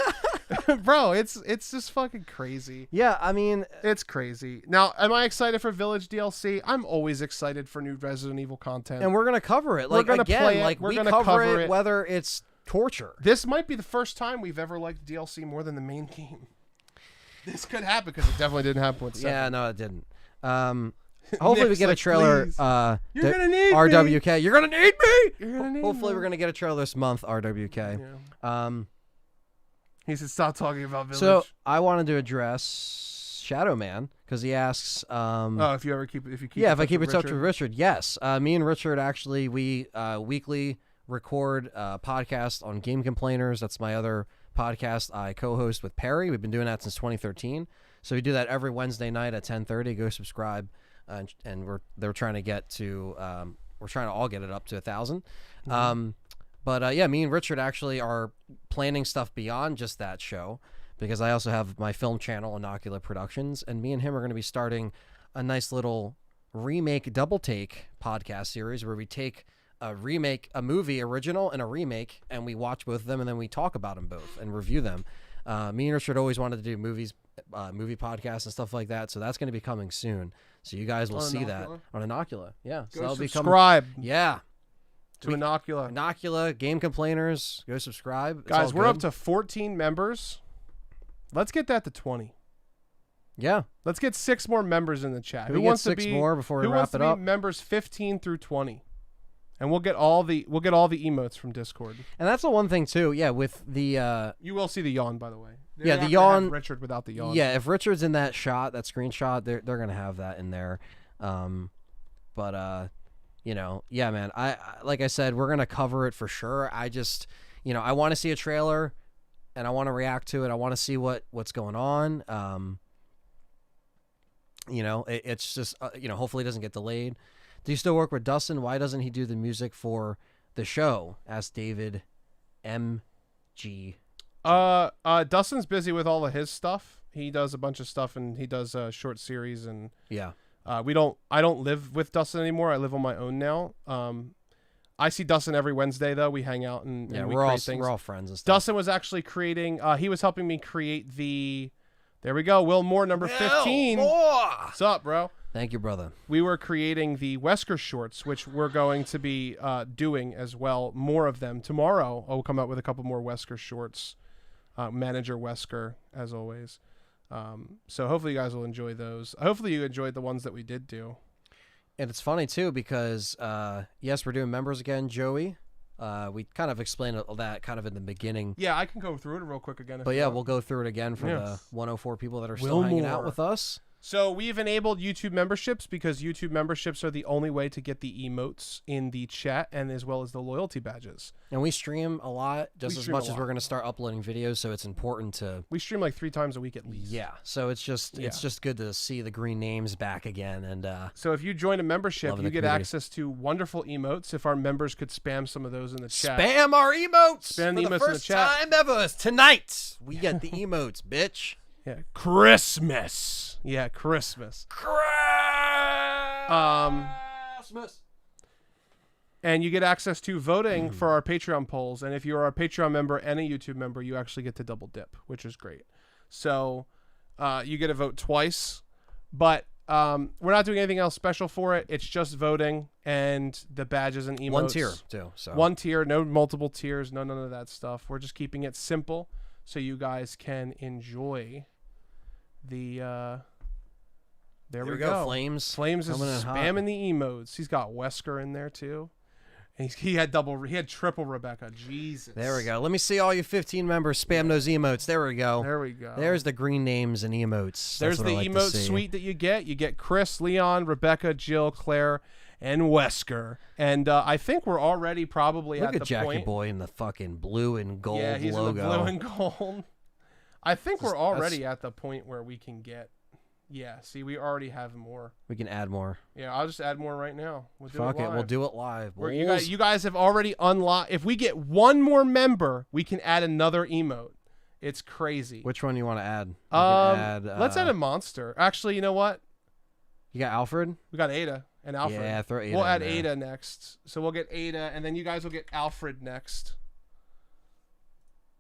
Bro, it's just fucking crazy. Yeah, I mean, It's crazy. Now, am I excited for Village DLC? I'm always excited for new Resident Evil content. and we're gonna cover it. We're Like gonna again, play it. like We're we gonna cover cover it, it. whether it's torture. This might be the first time we've ever liked DLC more than the main game. This could happen because it definitely didn't happen with 7. Yeah, no, it didn't. Hopefully we Nick's get a like, trailer. "Please, you're gonna need RWK. You're gonna need me. You're gonna need Hopefully me." we're gonna get a trailer this month. RWK. Yeah. He said, "Stop talking about Village." So I wanted to address Shadow Man because he asks. If you keep Yeah, if I keep in touch Richard. with Richard, yes. Me and Richard actually we weekly record a podcast on Game Complainers. That's my other podcast I co-host with Perry. We've been doing that since 2013. So we do that every Wednesday night at 10:30. Go subscribe, and we're trying to get to we're trying to all get it up to 1,000. But yeah, me and Richard actually are planning stuff beyond just that show, because I also have my film channel, Innocular Productions, and me and him are going to be starting a nice little remake double take podcast series where we take a movie original and a remake, and we watch both of them, and then we talk about them both and review them. Me and Richard always wanted to do movie podcasts and stuff like that, so that's going to be coming soon. So you guys will see that on Inocula. Yeah, so Go that'll subscribe. Yeah. To Inocula. Inocula, Game Complainers, go subscribe. Guys, we're up to 14 members. Let's get that to 20. Yeah. Let's get 6 more members in the chat. Who wants 6 more before we wrap it up? Members 15 through 20. And we'll get all the emotes from Discord. And that's the one thing too. Yeah, with the you will see the yawn, by the way. The yawn. Richard without the yawn. Yeah, if Richard's in that screenshot, they're gonna have that in there. Yeah, man. I like I said, we're gonna cover it for sure. I just, I want to see a trailer, and I want to react to it. I want to see what's going on. It's just hopefully it doesn't get delayed. Do you still work with Dustin? Why doesn't he do the music for the show? Asked David MG. Dustin's busy with all of his stuff. He does a bunch of stuff, and he does short series, and yeah. I don't live with Dustin anymore. I live on my own now. I see Dustin every Wednesday though. We hang out and we create things. We're all friends and stuff. Dustin was actually creating. He was helping me create the. There we go. Will Moore number 15. What's up, bro? Thank you, brother. We were creating the Wesker shorts, which we're going to be doing as well. More of them tomorrow. I'll come out with a couple more Wesker shorts. Manager Wesker, as always. So hopefully you guys will enjoy those. Hopefully you enjoyed the ones that we did do. And it's funny too because yes, we're doing members again, Joey. We kind of explained that kind of in the beginning. Yeah, I can go through it real quick again. But yeah, we'll go through it again for the 104 people that are still hanging out with us. So we've enabled YouTube memberships because YouTube memberships are the only way to get the emotes in the chat and as well as the loyalty badges. And we stream a lot, just as much as we're going to start uploading videos, so it's important to... We stream like 3 times a week at least. Yeah, so it's just good to see the green names back again. And so if you join a membership, you get access to wonderful emotes. If our members could spam some of those in the chat. Spam our emotes! Spam the emotes in the chat. For the first time ever, tonight, we get the emotes, bitch. Yeah, Christmas. Yeah, Christmas. And you get access to voting for our Patreon polls. And if you are a Patreon member and a YouTube member, you actually get to double dip, which is great. So you get to vote twice. But we're not doing anything else special for it. It's just voting and the badges and emotes. One tier, too. So. One tier, no multiple tiers, none of that stuff. We're just keeping it simple so you guys can enjoy the... There we go. Flames is spamming the emotes. He's got Wesker in there too. And he had triple Rebecca. Jesus. There we go. Let me see all you 15 members spam those emotes. There we go. There we go. There's the green names and emotes. There's the emote suite that you get. You get Chris, Leon, Rebecca, Jill, Claire, and Wesker. And I think we're already probably at the point. Look at Jackie Boy in the fucking blue and gold logo. Yeah, he's in the blue and gold. I think we're already at the point where we can get... Yeah, see, we already have more. We can add more. Yeah, I'll just add more right now. We'll do Fuck it live. We'll do it live. You guys have already unlocked. If we get one more member, we can add another emote. It's crazy. Which one do you want to add? Let's add a monster. Actually, you know what? You got Alfred? We got Ada and Alfred. Yeah, throw Ada. We'll add Ada next. So we'll get Ada, and then you guys will get Alfred next.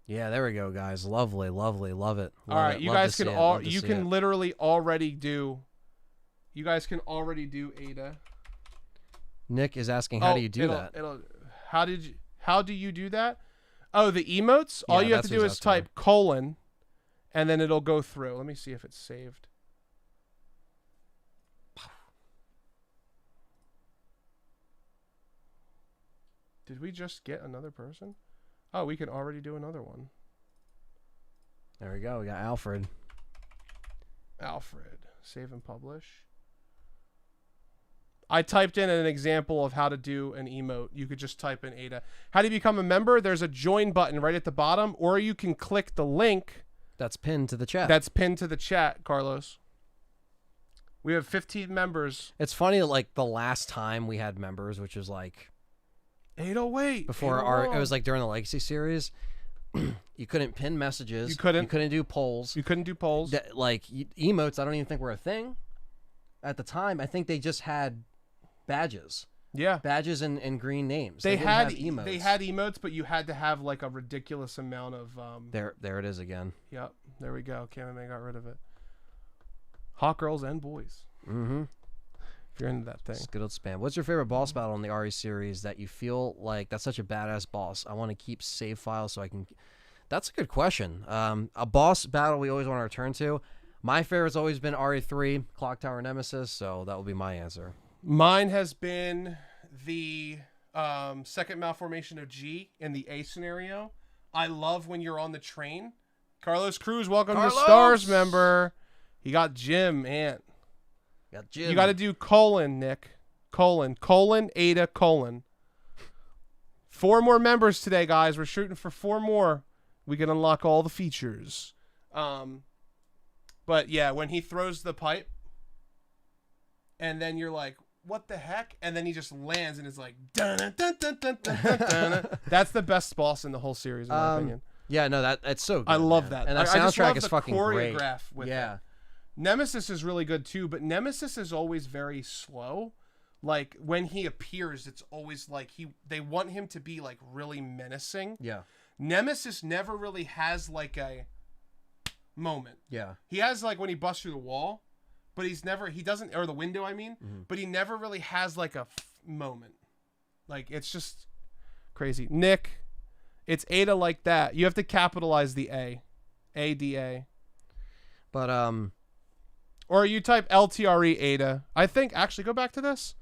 Yeah, there we go, guys. Lovely, lovely, love it. All right, you guys can literally already do. You guys can already do Ada. Nick is asking, how do you do that? How do you do that? Oh, the emotes. All you have to do is type colon, and then it'll go through. Let me see if it's saved. Did we just get another person? Oh, we can already do another one. There we go. We got Alfred. Alfred. Save and publish. I typed in an example of how to do an emote. You could just type in Ada. How do you become a member? There's a join button right at the bottom, or you can click the link. That's pinned to the chat. That's pinned to the chat, Carlos. We have 15 members. It's funny that, like, the last time we had members, which was like... 808. Before it was like during the Legacy series, you couldn't pin messages. You couldn't do polls. You couldn't do polls. Emotes, I don't even think were a thing at the time. I think they just had badges. Yeah. badges and green names. They didn't had have emotes. They had emotes, but you had to have like a ridiculous amount of. There it is again. Yep. There we go. KMMA got rid of it. Hot girls and boys. Mm-hmm. If you're into that thing. It's good old spam. What's your favorite boss battle in the RE series that you feel like that's such a badass boss? I want to keep save files so I can. That's a good question. A boss battle we always want to return to. My favorite's always been RE3, Clock Tower Nemesis, so that will be my answer. Mine has been the second malformation of G in the A scenario. I love when you're on the train. Carlos Cruz, welcome to Stars member. He got Jim, Ant. Got Jim. You got to do colon, Nick. Colon, Ada, colon. 4 more members today, guys. We're shooting for 4 more. We can unlock all the features. But yeah, when he throws the pipe, and then you're like, what the heck? And then he just lands and it's like, dun, dun, dun, dun, dun, dun, dun. That's the best boss in the whole series, in my opinion. Yeah, no, that's so good. I love man. that. And the I just soundtrack love is the fucking great. choreograph with Yeah. it. Nemesis is really good too, but Nemesis is always very slow. Like when he appears, it's always like they want him to be like really menacing. Yeah. Nemesis never really has like a moment. Yeah. He has like when he busts through the wall, but he doesn't, or the window, I mean, but he never really has like a moment. Like it's just crazy. Nick, it's Ada like that. You have to capitalize the A. A-D-A. But, or you type LTRE Ada. I think, actually, go back to this.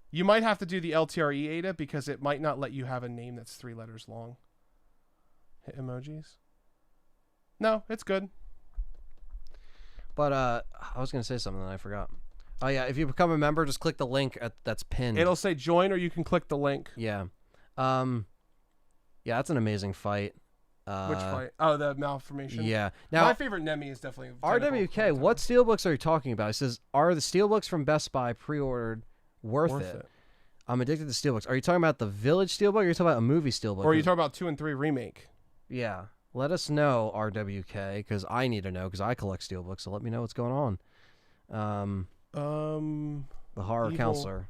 You might have to do the LTRE Ada because it might not let you have a name that's 3 letters long. Hit emojis. No, it's good. But I was going to say something that I forgot. Oh, yeah. If you become a member, just click the link that's pinned. It'll say join, or you can click the link. Yeah. Yeah, that's an amazing fight. Which fight? Oh, the malformation? Yeah. Now, my favorite Nemi is definitely... RWK, what steelbooks are you talking about? It says, are the steelbooks from Best Buy pre-ordered worth it? I'm addicted to steelbooks. Are you talking about the Village steelbook, or are you talking about a movie steelbook? Or are you talking about 2 and 3 remake? Yeah. Let us know, RWK, because I need to know, because I collect steelbooks, so let me know what's going on. The Horror Evil. Counselor.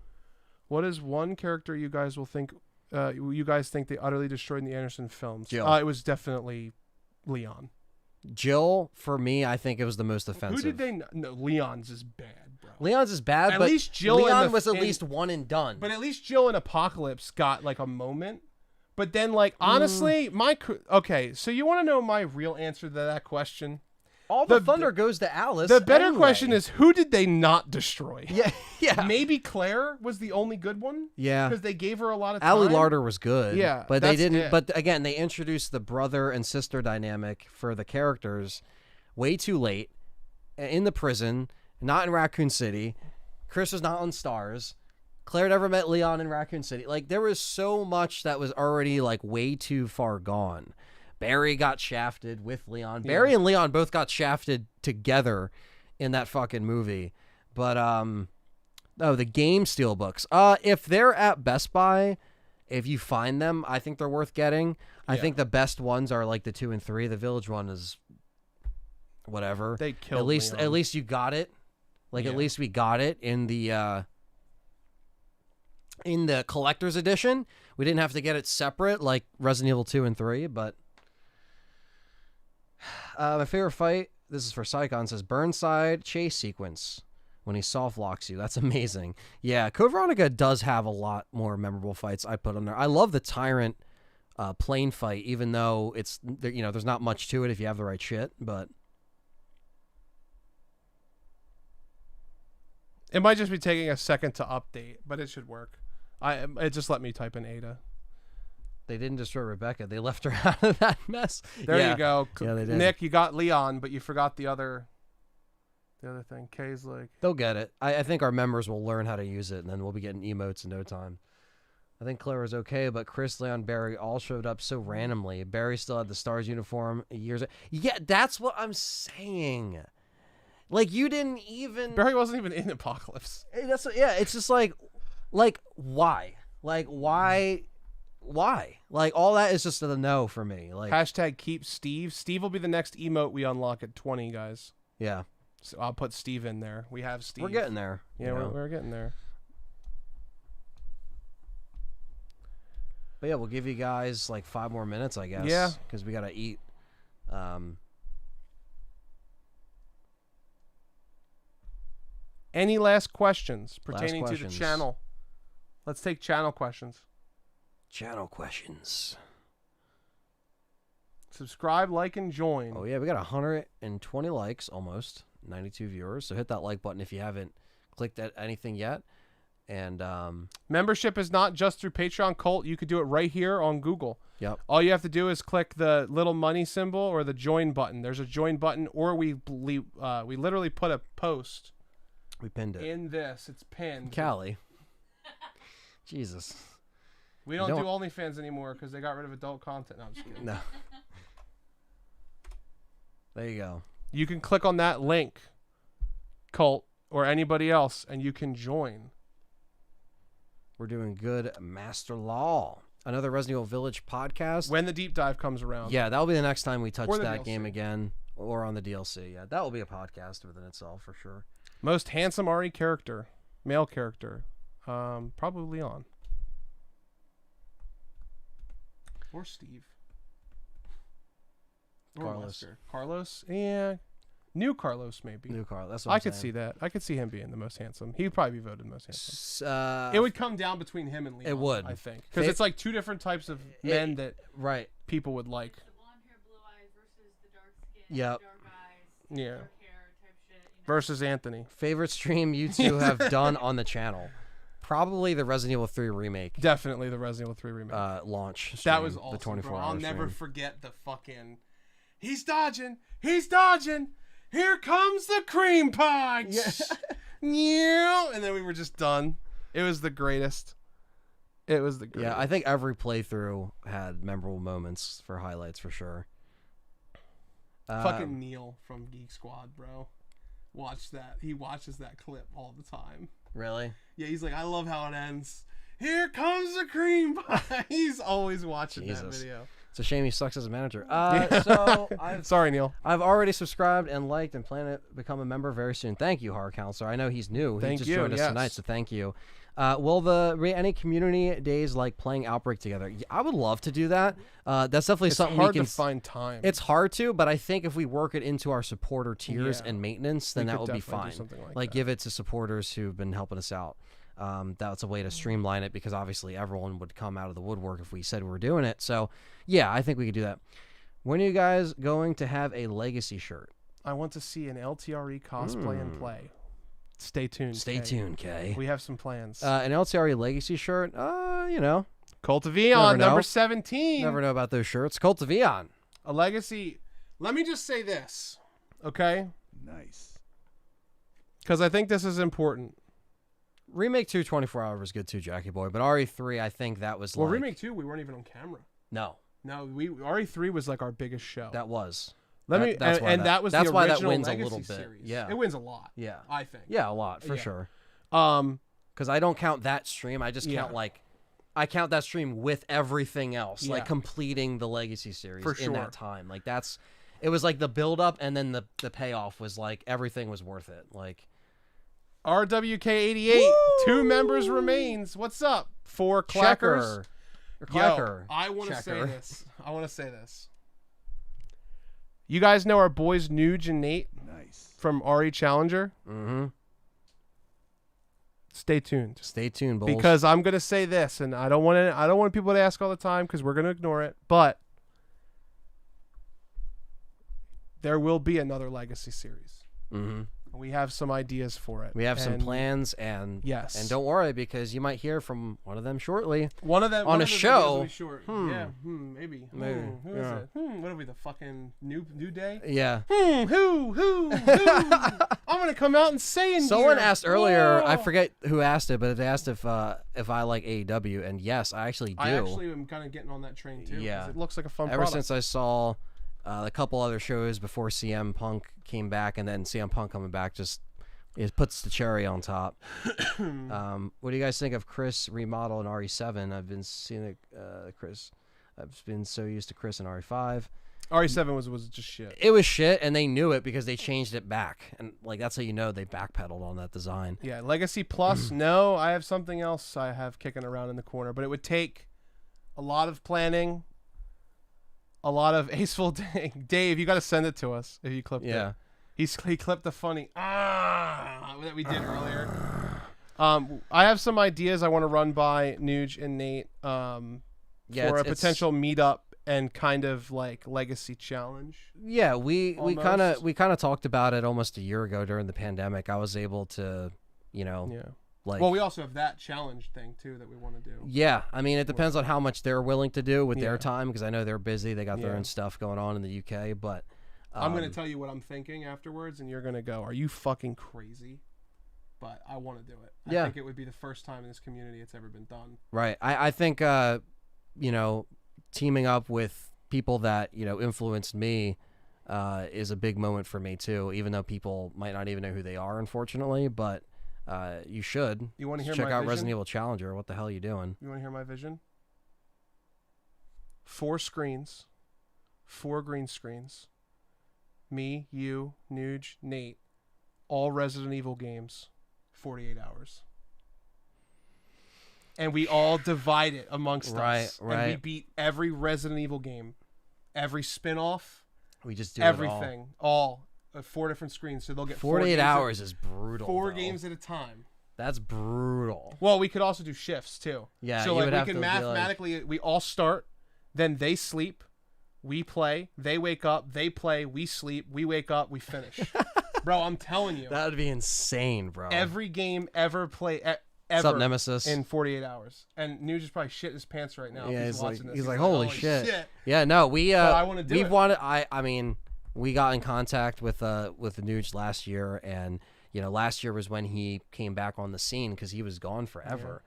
What is one character you guys will think... you guys think they utterly destroyed in the Anderson films? Jill. It was definitely Leon. Jill, for me, I think it was the most offensive. Who did they... No, Leon's is bad, bro. Leon's is bad, At but least Jill Leon was at least one and done. But at least Jill in Apocalypse got, like, a moment. But then, like, honestly, okay, so you want to know my real answer to that question? All the thunder goes to Alice. The better anyway. question is, who did they not destroy? Yeah. Maybe Claire was the only good one? Yeah. Because they gave her a lot of time. Ali Larder was good. Yeah, But they that's didn't. it. But again, they introduced the brother and sister dynamic for the characters way too late in the prison, not in Raccoon City. Chris was not on Stars. Claire never met Leon in Raccoon City. Like, there was so much that was already, like, way too far gone. Barry got shafted with Leon. Yeah. Barry and Leon both got shafted together in that fucking movie. But, the game steelbooks. If they're at Best Buy, if you find them, I think they're worth getting. I think the best ones are, like, the 2 and 3. The Village one is whatever. They killed Leon. At least you got it. Like, Yeah. at least we got it in the collector's edition. We didn't have to get it separate like Resident Evil 2 and 3, but my favorite fight, this is for Psychon, says Burnside chase sequence when he soft locks you. That's amazing. Yeah, Code Veronica does have a lot more memorable fights I put on there. I love the Tyrant plane fight, even though it's, there's not much to it if you have the right shit, but It might just be taking a second to update, but it should work. It just let me type in Ada. they didn't destroy Rebecca. They left her out of that mess. There you go. Yeah, they did. Nick, you got Leon, but you forgot the other thing. K's like... They'll get it. I think our members will learn how to use it, and then we'll be getting emotes in no time. I think Claire was okay, but Chris, Leon, Barry all showed up so randomly. Barry still had the Stars uniform years ago. Yeah, that's what I'm saying. Like, you didn't even... Barry wasn't even in Apocalypse. It's just like, why? Like, why? Like, all that is just a no for me. Like, Hashtag keep Steve. Steve will be the next emote we unlock at 20, guys. yeah. So I'll put Steve in there. We have Steve. We're getting there. Yeah, we're getting there. But yeah, we'll give you guys like 5 more minutes, I guess. Yeah. Because we gotta eat. Any last questions pertaining to the questions. channel? Let's take channel questions. Channel questions. Subscribe, like, and join. Oh yeah, we got 120 likes, almost 92 viewers. So hit that like button if you haven't clicked at anything yet. And membership is not just through Patreon, Colt. You could do it right here on Google. Yep. All you have to do is click the little money symbol or the join button. There's a join button, or we literally put a post. We pinned it. In this, it's pinned. Callie. Jesus. We don't do OnlyFans anymore because they got rid of adult content. No, I'm just kidding. No. There you go. You can click on that link, Colt, or anybody else, and you can join. We're doing good. Master Law. Another Resident Evil Village podcast. When the deep dive comes around. Yeah, that'll be the next time we touch that DLC. game again. Or on the DLC. Yeah, that will be a podcast within itself for sure. Most handsome RE character. Male character. Probably Leon. Or Steve. Or Carlos. Lester. Carlos? Yeah. New Carlos, maybe. New Carl. That's what I I'm could saying. see that. I could see him being the most handsome. He'd probably be voted most handsome. Uh, It would come down between him and Leon. It would. I think. Because it's like two different types of men that right. people would like. The blonde hair, blue eyes versus the dark skin, Yep. dark eyes, Yeah. dark hair type shit. You know? Versus Anthony. Favorite stream you two have done on the channel? Probably the Resident Evil 3 remake Definitely the Resident Evil 3 remake. launch. That stream, was awesome, the 24 bro. hour I'll never stream. forget the fucking... He's dodging! He's dodging! Here comes the cream pie! Yeah. And then we were just done. It was the greatest. It was the greatest. Yeah, I think every playthrough had memorable moments for highlights for sure. Fucking Neil from Geek Squad, bro. Watch that. He watches that clip all the time. Really? Yeah, he's like, I love how it ends. Here comes the cream pie. He's always watching that Jesus. video. It's a shame he sucks as a manager. So Sorry, Neil. I've already subscribed and liked and plan to become a member very soon. Thank you, Horror Counselor. I know he's new. Thank he just you, joined us yes. tonight, so thank you. Will any community days like playing Outbreak together? Yeah, I would love to do that. That's definitely It's something hard we can to find time. It's hard to, but I think if we work it into our supporter tiers Yeah. and maintenance, then We that could will be definitely fine. do something like that. Give it to supporters who've been helping us out. That's a way to streamline it because obviously everyone would come out of the woodwork if we said we were doing it. So, yeah, I think we could do that. When are you guys going to have a Legacy shirt? I want to see an LTRE cosplay and play. Stay tuned. Stay Kay. tuned, Kay. We have some plans. An LTRE Legacy shirt? Cult of never Eon, know. number 17. Never know about those shirts. Cult of Eon. A legacy. Let me just say this, okay? Nice. Because I think this is important. Remake 2 24 Hour was good too, Jackie Boy. But RE3, I think that was Well, like... Remake 2, we weren't even on camera. No, No, RE3 was like our biggest show. that was. That's why that was that's the why that original wins a Legacy little bit. series. Yeah. It wins a lot. Yeah. I think. Yeah, a lot, for Yeah. sure. Um, Because I don't count that stream. I just count, Yeah. I count that stream with everything else. Yeah. Like, completing the Legacy series For in sure. that time. Like, it was like the build-up, and then the payoff was, like, everything was worth it. Like... RWK88, 2 members remains. What's up? 4 clackers. Checker. Or clacker. Yo, I want to say Checker. this. You guys know our boys Nuge and Nate Nice. from RE Challenger? Mm-hmm. Stay tuned. Stay tuned, Bulls. Because I'm gonna say this, and I don't want people to ask all the time because we're gonna ignore it. But there will be another Legacy series. Mm-hmm. We have some ideas for it. We have some And plans, and Yes. and don't worry because you might hear from one of them shortly. One of them on one a of the videos show. will be short. Yeah. Maybe. Maybe, Who is yeah. it? What are we? The fucking new day? Yeah. Who? I'm gonna come out and say in Someone here. asked earlier. I Whoa. forget who asked it, but they asked if I like AEW, and yes, I actually do. I actually am kind of getting on that train too. 'Cause Yeah. It looks like a fun Ever product. since I saw a couple other shows before CM Punk came back, and then CM Punk coming back, just it puts the cherry on top. What do you guys think of Chris remodel in RE7? I've been seeing it, Chris. I've been so used to Chris in RE5. RE7 was just shit. It was shit, and they knew it because they changed it back, and like that's how you know they backpedaled on that design. Yeah, Legacy Plus. No, I have something else I have kicking around in the corner, but it would take a lot of planning, a lot of aceful. Dave, you got to send it to us if you clipped it. He clipped the funny that we did earlier. I have some ideas I want to run by Nuge and Nate for a potential meetup and kind of like legacy challenge. Yeah, we kind of talked about it almost a year ago during the pandemic. I was able to, like. Well, we also have that challenge thing too that we want to do. Yeah, I mean, it depends on how much they're willing to do with their time, because I know they're busy. They got their own stuff going on in the UK, but I'm gonna tell you what I'm thinking afterwards, and you're gonna go, "Are you fucking crazy?" But I want to do it. I think it would be the first time in this community it's ever been done. Right. I think teaming up with people that influenced me is a big moment for me too, even though people might not even know who they are, unfortunately. But you should. You want to hear check my out vision? Resident Evil Challenger. What the hell are you doing? You want to hear my vision? 4 screens, 4 green screens. Me, you, Nuge, Nate, all Resident Evil games, 48 hours. And we all divide it amongst us. Right. And we beat every Resident Evil game, every spin-off. We just do everything. All 4 different screens. So they'll get 48 hours is brutal. 4 games at a time. That's brutal. Well, we could also do shifts too. Yeah, so like we can mathematically, we all start, then they sleep, we play, they wake up, they play, we sleep, we wake up, we finish. Bro, I'm telling you. That would be insane, bro. Every game ever played ever. What's up, Nemesis? In 48 hours. And Nuge is probably shit his pants right now. Yeah, he's watching this. He's like, holy shit. Yeah, no, I want to do it. I mean, we got in contact with Nuge last year, and last year was when he came back on the scene because he was gone forever.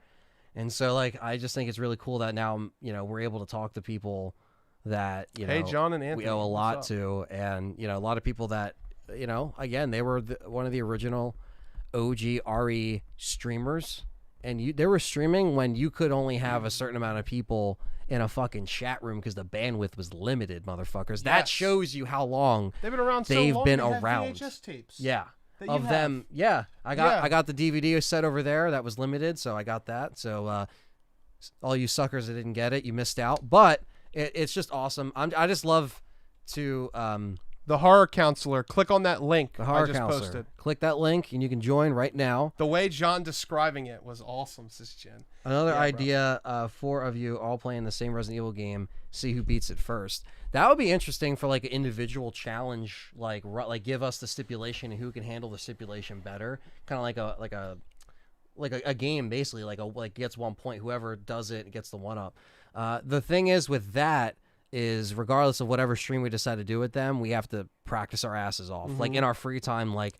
Yeah. And so like I just think it's really cool that now we're able to talk to people that hey, John and Anthony, we owe a lot to, and a lot of people that again, they were one of the original OG RE streamers, and they were streaming when you could only have a certain amount of people in a fucking chat room because the bandwidth was limited, motherfuckers. Yes. That shows you how long they've been around. They've so long, been they have around. VHS tapes. Yeah. Of them, I got the DVD set over there that was limited, so I got that. So all you suckers that didn't get it, you missed out. But it's just awesome. I just love to the horror counselor. Click on that link. The horror I just counselor. Posted. Click that link and you can join right now. The way John describing it was awesome, Jen. Another idea: 4 of you all playing the same Resident Evil game. See who beats it first. That would be interesting for like an individual challenge. Like give us the stipulation and who can handle the stipulation better. Kind of like a game, basically. Like gets 1 point. Whoever does it gets the 1-up. The thing is with that is regardless of whatever stream we decide to do with them, we have to practice our asses off. Like in our free time, like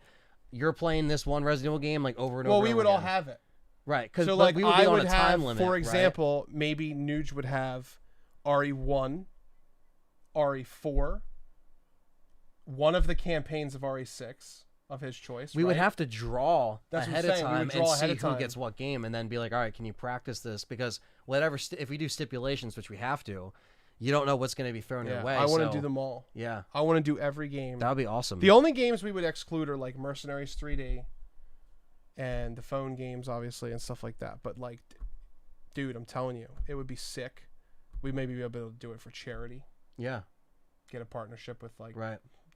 you're playing this one Resident Evil game like over and over. Well, we would again. all have it. Right. Because so like we would be I on would a time have, limit. for example, right? Maybe Nuge would have RE1, RE4, one of the campaigns of RE6 of his choice. We would have to draw ahead of time and see who time. Gets what game, and then be like, all right, can you practice this? Because if we do stipulations, which we have to, you don't know what's going to be thrown your way. I want to do them all. Yeah. I want to do every game. That would be awesome. The only games we would exclude are like Mercenaries 3D and the phone games, obviously, and stuff like that. But like, dude, I'm telling you, it would be sick. We maybe be able to do it for charity. Yeah. Get a partnership with like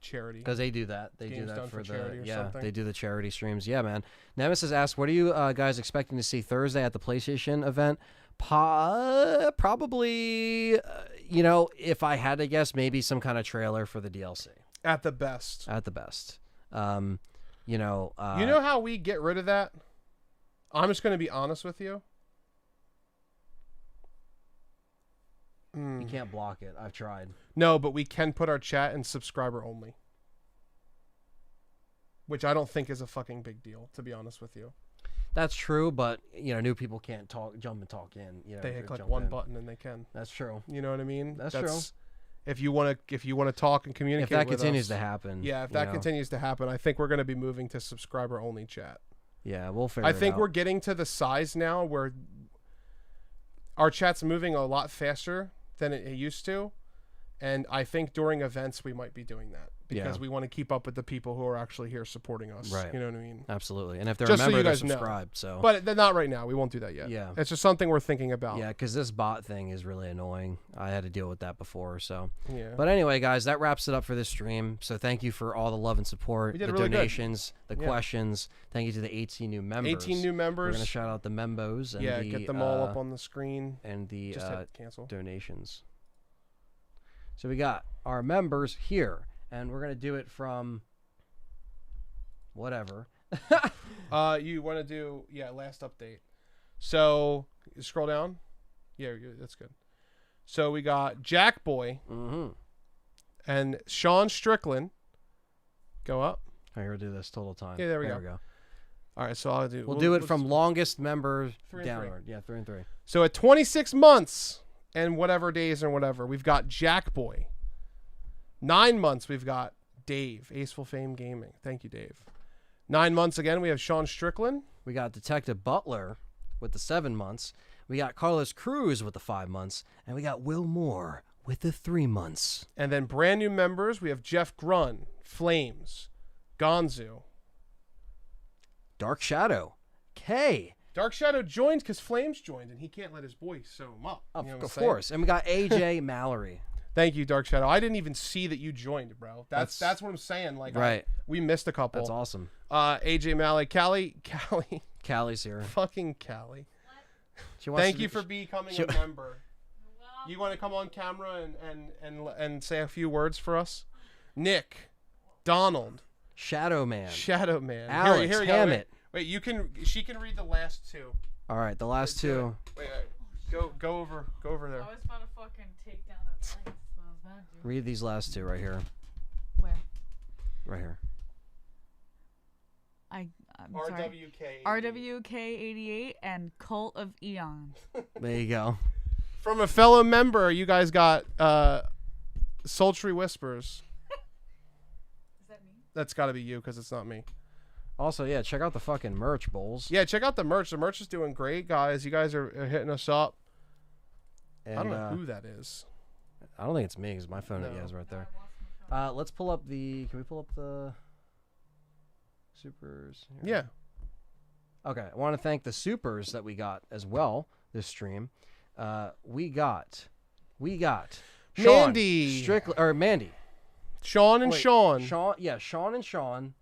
charity. Because they do that. They do that for charity or something. They do the charity streams. Yeah, man. Nemesis asks, what are you guys expecting to see Thursday at the PlayStation event? Probably, if I had to guess, maybe some kind of trailer for the DLC. At the best. You know how we get rid of that? I'm just going to be honest with you. You can't block it. I've tried. No, but we can put our chat in subscriber only. Which I don't think is a fucking big deal, to be honest with you. That's true, but new people can't jump and talk in. They click one button and they can. That's true. You know what I mean? That's true. If you want to talk and communicate, if that continues to happen, if that continues to happen, I think we're going to be moving to subscriber only chat. Yeah, we'll figure it out. I think we're getting to the size now where our chat's moving a lot faster than it used to, And I think during events we might be doing that because Yeah. we want to keep up with the people who are actually here supporting us. Right. You know what I mean? Absolutely. And if they're Just a so member, you they're guys know. subscribed. So. But they're not right now. We won't do that yet. Yeah. It's just something we're thinking about. Yeah, because this bot thing is really annoying. I had to deal with that before. So. Yeah. But anyway, guys, that wraps it up for this stream. So thank you for all the love and support, We did the really good. donations, the Yeah. questions. Thank you to the 18 new members. 18 new We're members. gonna shout out the membos and Yeah, the, get them all up on the screen. and the Just hit cancel. donations. So we got our members here, and we're gonna do it from whatever. You want to do last update. So you scroll down. Yeah, that's good. So we got Jack Boy Mm-hmm. and Sean Strickland. Go up. I'm gonna do this total time. Yeah, there we go. go. All right, so I'll do. We'll do it from longest member 3 and 3. downward. Yeah, 3 and 3. So at 26 months and whatever days or whatever, we've got Jack Boy. 9 months, we've got Dave, Aceful Fame Gaming. Thank you, Dave. 9 months again, we have Sean Strickland. We got Detective Butler with the 7 months. We got Carlos Cruz with the 5 months, and we got Will Moore with the 3 months. And then brand new members, we have Jeff Grun, Flames, Gonzu. Dark Shadow, K. Dark Shadow joined because Flames joined, and he can't let his boy sew him up. You know what I'm Of saying? course. And we got AJ Mallory. Thank you, Dark Shadow. I didn't even see that you joined, bro. That's what I'm saying. Like, Right. we missed a couple. That's awesome. AJ Mallory, Callie, Callie's here. fucking Callie. She wants Thank to you be- for becoming she- a member. Well, You want to come on camera and say a few words for us? Nick, Donald, Shadow Man. Shadow Man, Alex, here we go. Hammett. Wait, she can read the last two. All right, the last two. Wait, go over there. I was about to fucking take down that light. That's what I was about to do. Read these last two right here. Where? Right here. I'm sorry. RWK. RWK88 and Cult of Eon. There you go. From a fellow member, you guys got Sultry Whispers. Is that me? That's got to be you because it's not me. Also, yeah, check out the fucking merch, Bulls. Yeah, check out the merch. The merch is doing great, guys. You guys are hitting us up. And, I don't know who that is. I don't think it's me because my phone No. is right there. I lost my phone. Let's pull up the. Can we pull up the supers? Here. Yeah. Okay, I want to thank the supers that we got as well this stream. We got Sean Mandy. Strickland or Mandy. Sean and Wait, Sean. Sean and Sean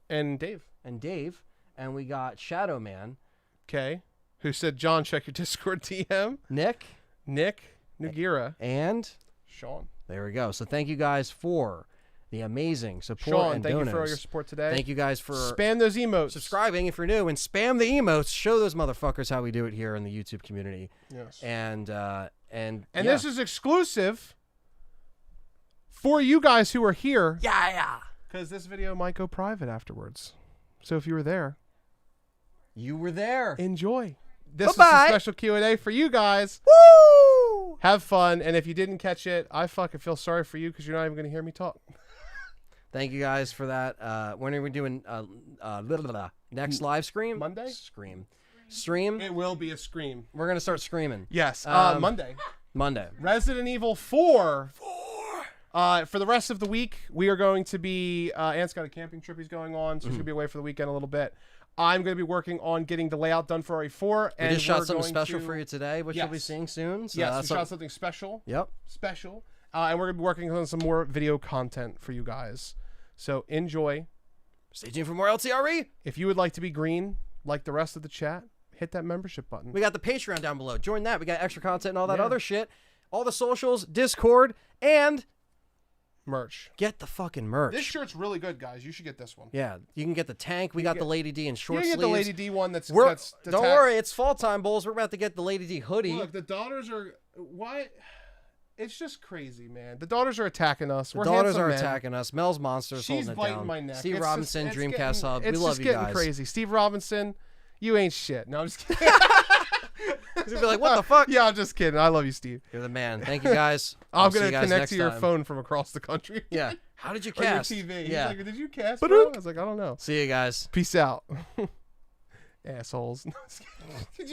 And Dave. and Dave, and we got Shadow Man, Okay. Who said, John, check your Discord DM. Nick, Nick, Nugira, and Sean. there we go. So thank you guys for the amazing support Sean, and thank donos. you for all your support today. Thank you guys for Spam those emotes. subscribing if you're new, and spam the emotes. Show those motherfuckers how we do it here in the YouTube community. Yes. And And yeah. this is exclusive for you guys who are here. yeah. Because this video might go private afterwards. So if you were there, You were there. enjoy. This is Bye-bye. a special Q&A for you guys. Woo! Have fun. And if you didn't catch it, I fucking feel sorry for you because you're not even going to hear me talk. Thank you guys for that. When are we doing next live stream? Monday? Stream. It will be a scream. We're gonna start screaming. Yes. Monday. Resident Evil 4. For the rest of the week, we are going to be... Ant's got a camping trip he's going on, so she's going to be away for the weekend a little bit. I'm going to be working on getting the layout done for RE4. We And just shot we're something going special to- for you today, which you'll be Yes. seeing soon. So Yes, we that's shot something special. Yep. Special. And we're going to be working on some more video content for you guys. So enjoy. Stay tuned for more LTRE. If you would like to be green, like the rest of the chat, hit that membership button. We got the Patreon down below. Join that. We got extra content and all that Yeah. other shit. All the socials, Discord, and Merch. get the fucking merch. This shirt's really good, guys. You should get this one. Yeah, you can get the tank. We got get- the Lady D in You short get sleeves. the Lady D one that's Don't detached. worry, it's fall time, Bulls. We're about to get the Lady D hoodie. Look, the daughters are... Why... It's just crazy, man. The daughters are attacking us. The We're daughters handsome are men. attacking us. Mel's Monsters She's holding it biting down. my neck. Steve It's Robinson, just- Dreamcast getting, Hub. We It's love just you getting guys. crazy. Steve Robinson, you ain't shit. No, I'm just kidding. He's gonna be like, "What the fuck?" Yeah, I'm just kidding. I love you, Steve. You're the man. Thank you guys. I'm I'll see gonna you guys connect next to your time. phone from across the country. Yeah. How did you Or your cast? TV. He's Yeah. like, did you cast, bro? I was like, I don't know. See you guys. Peace out. Assholes. Did you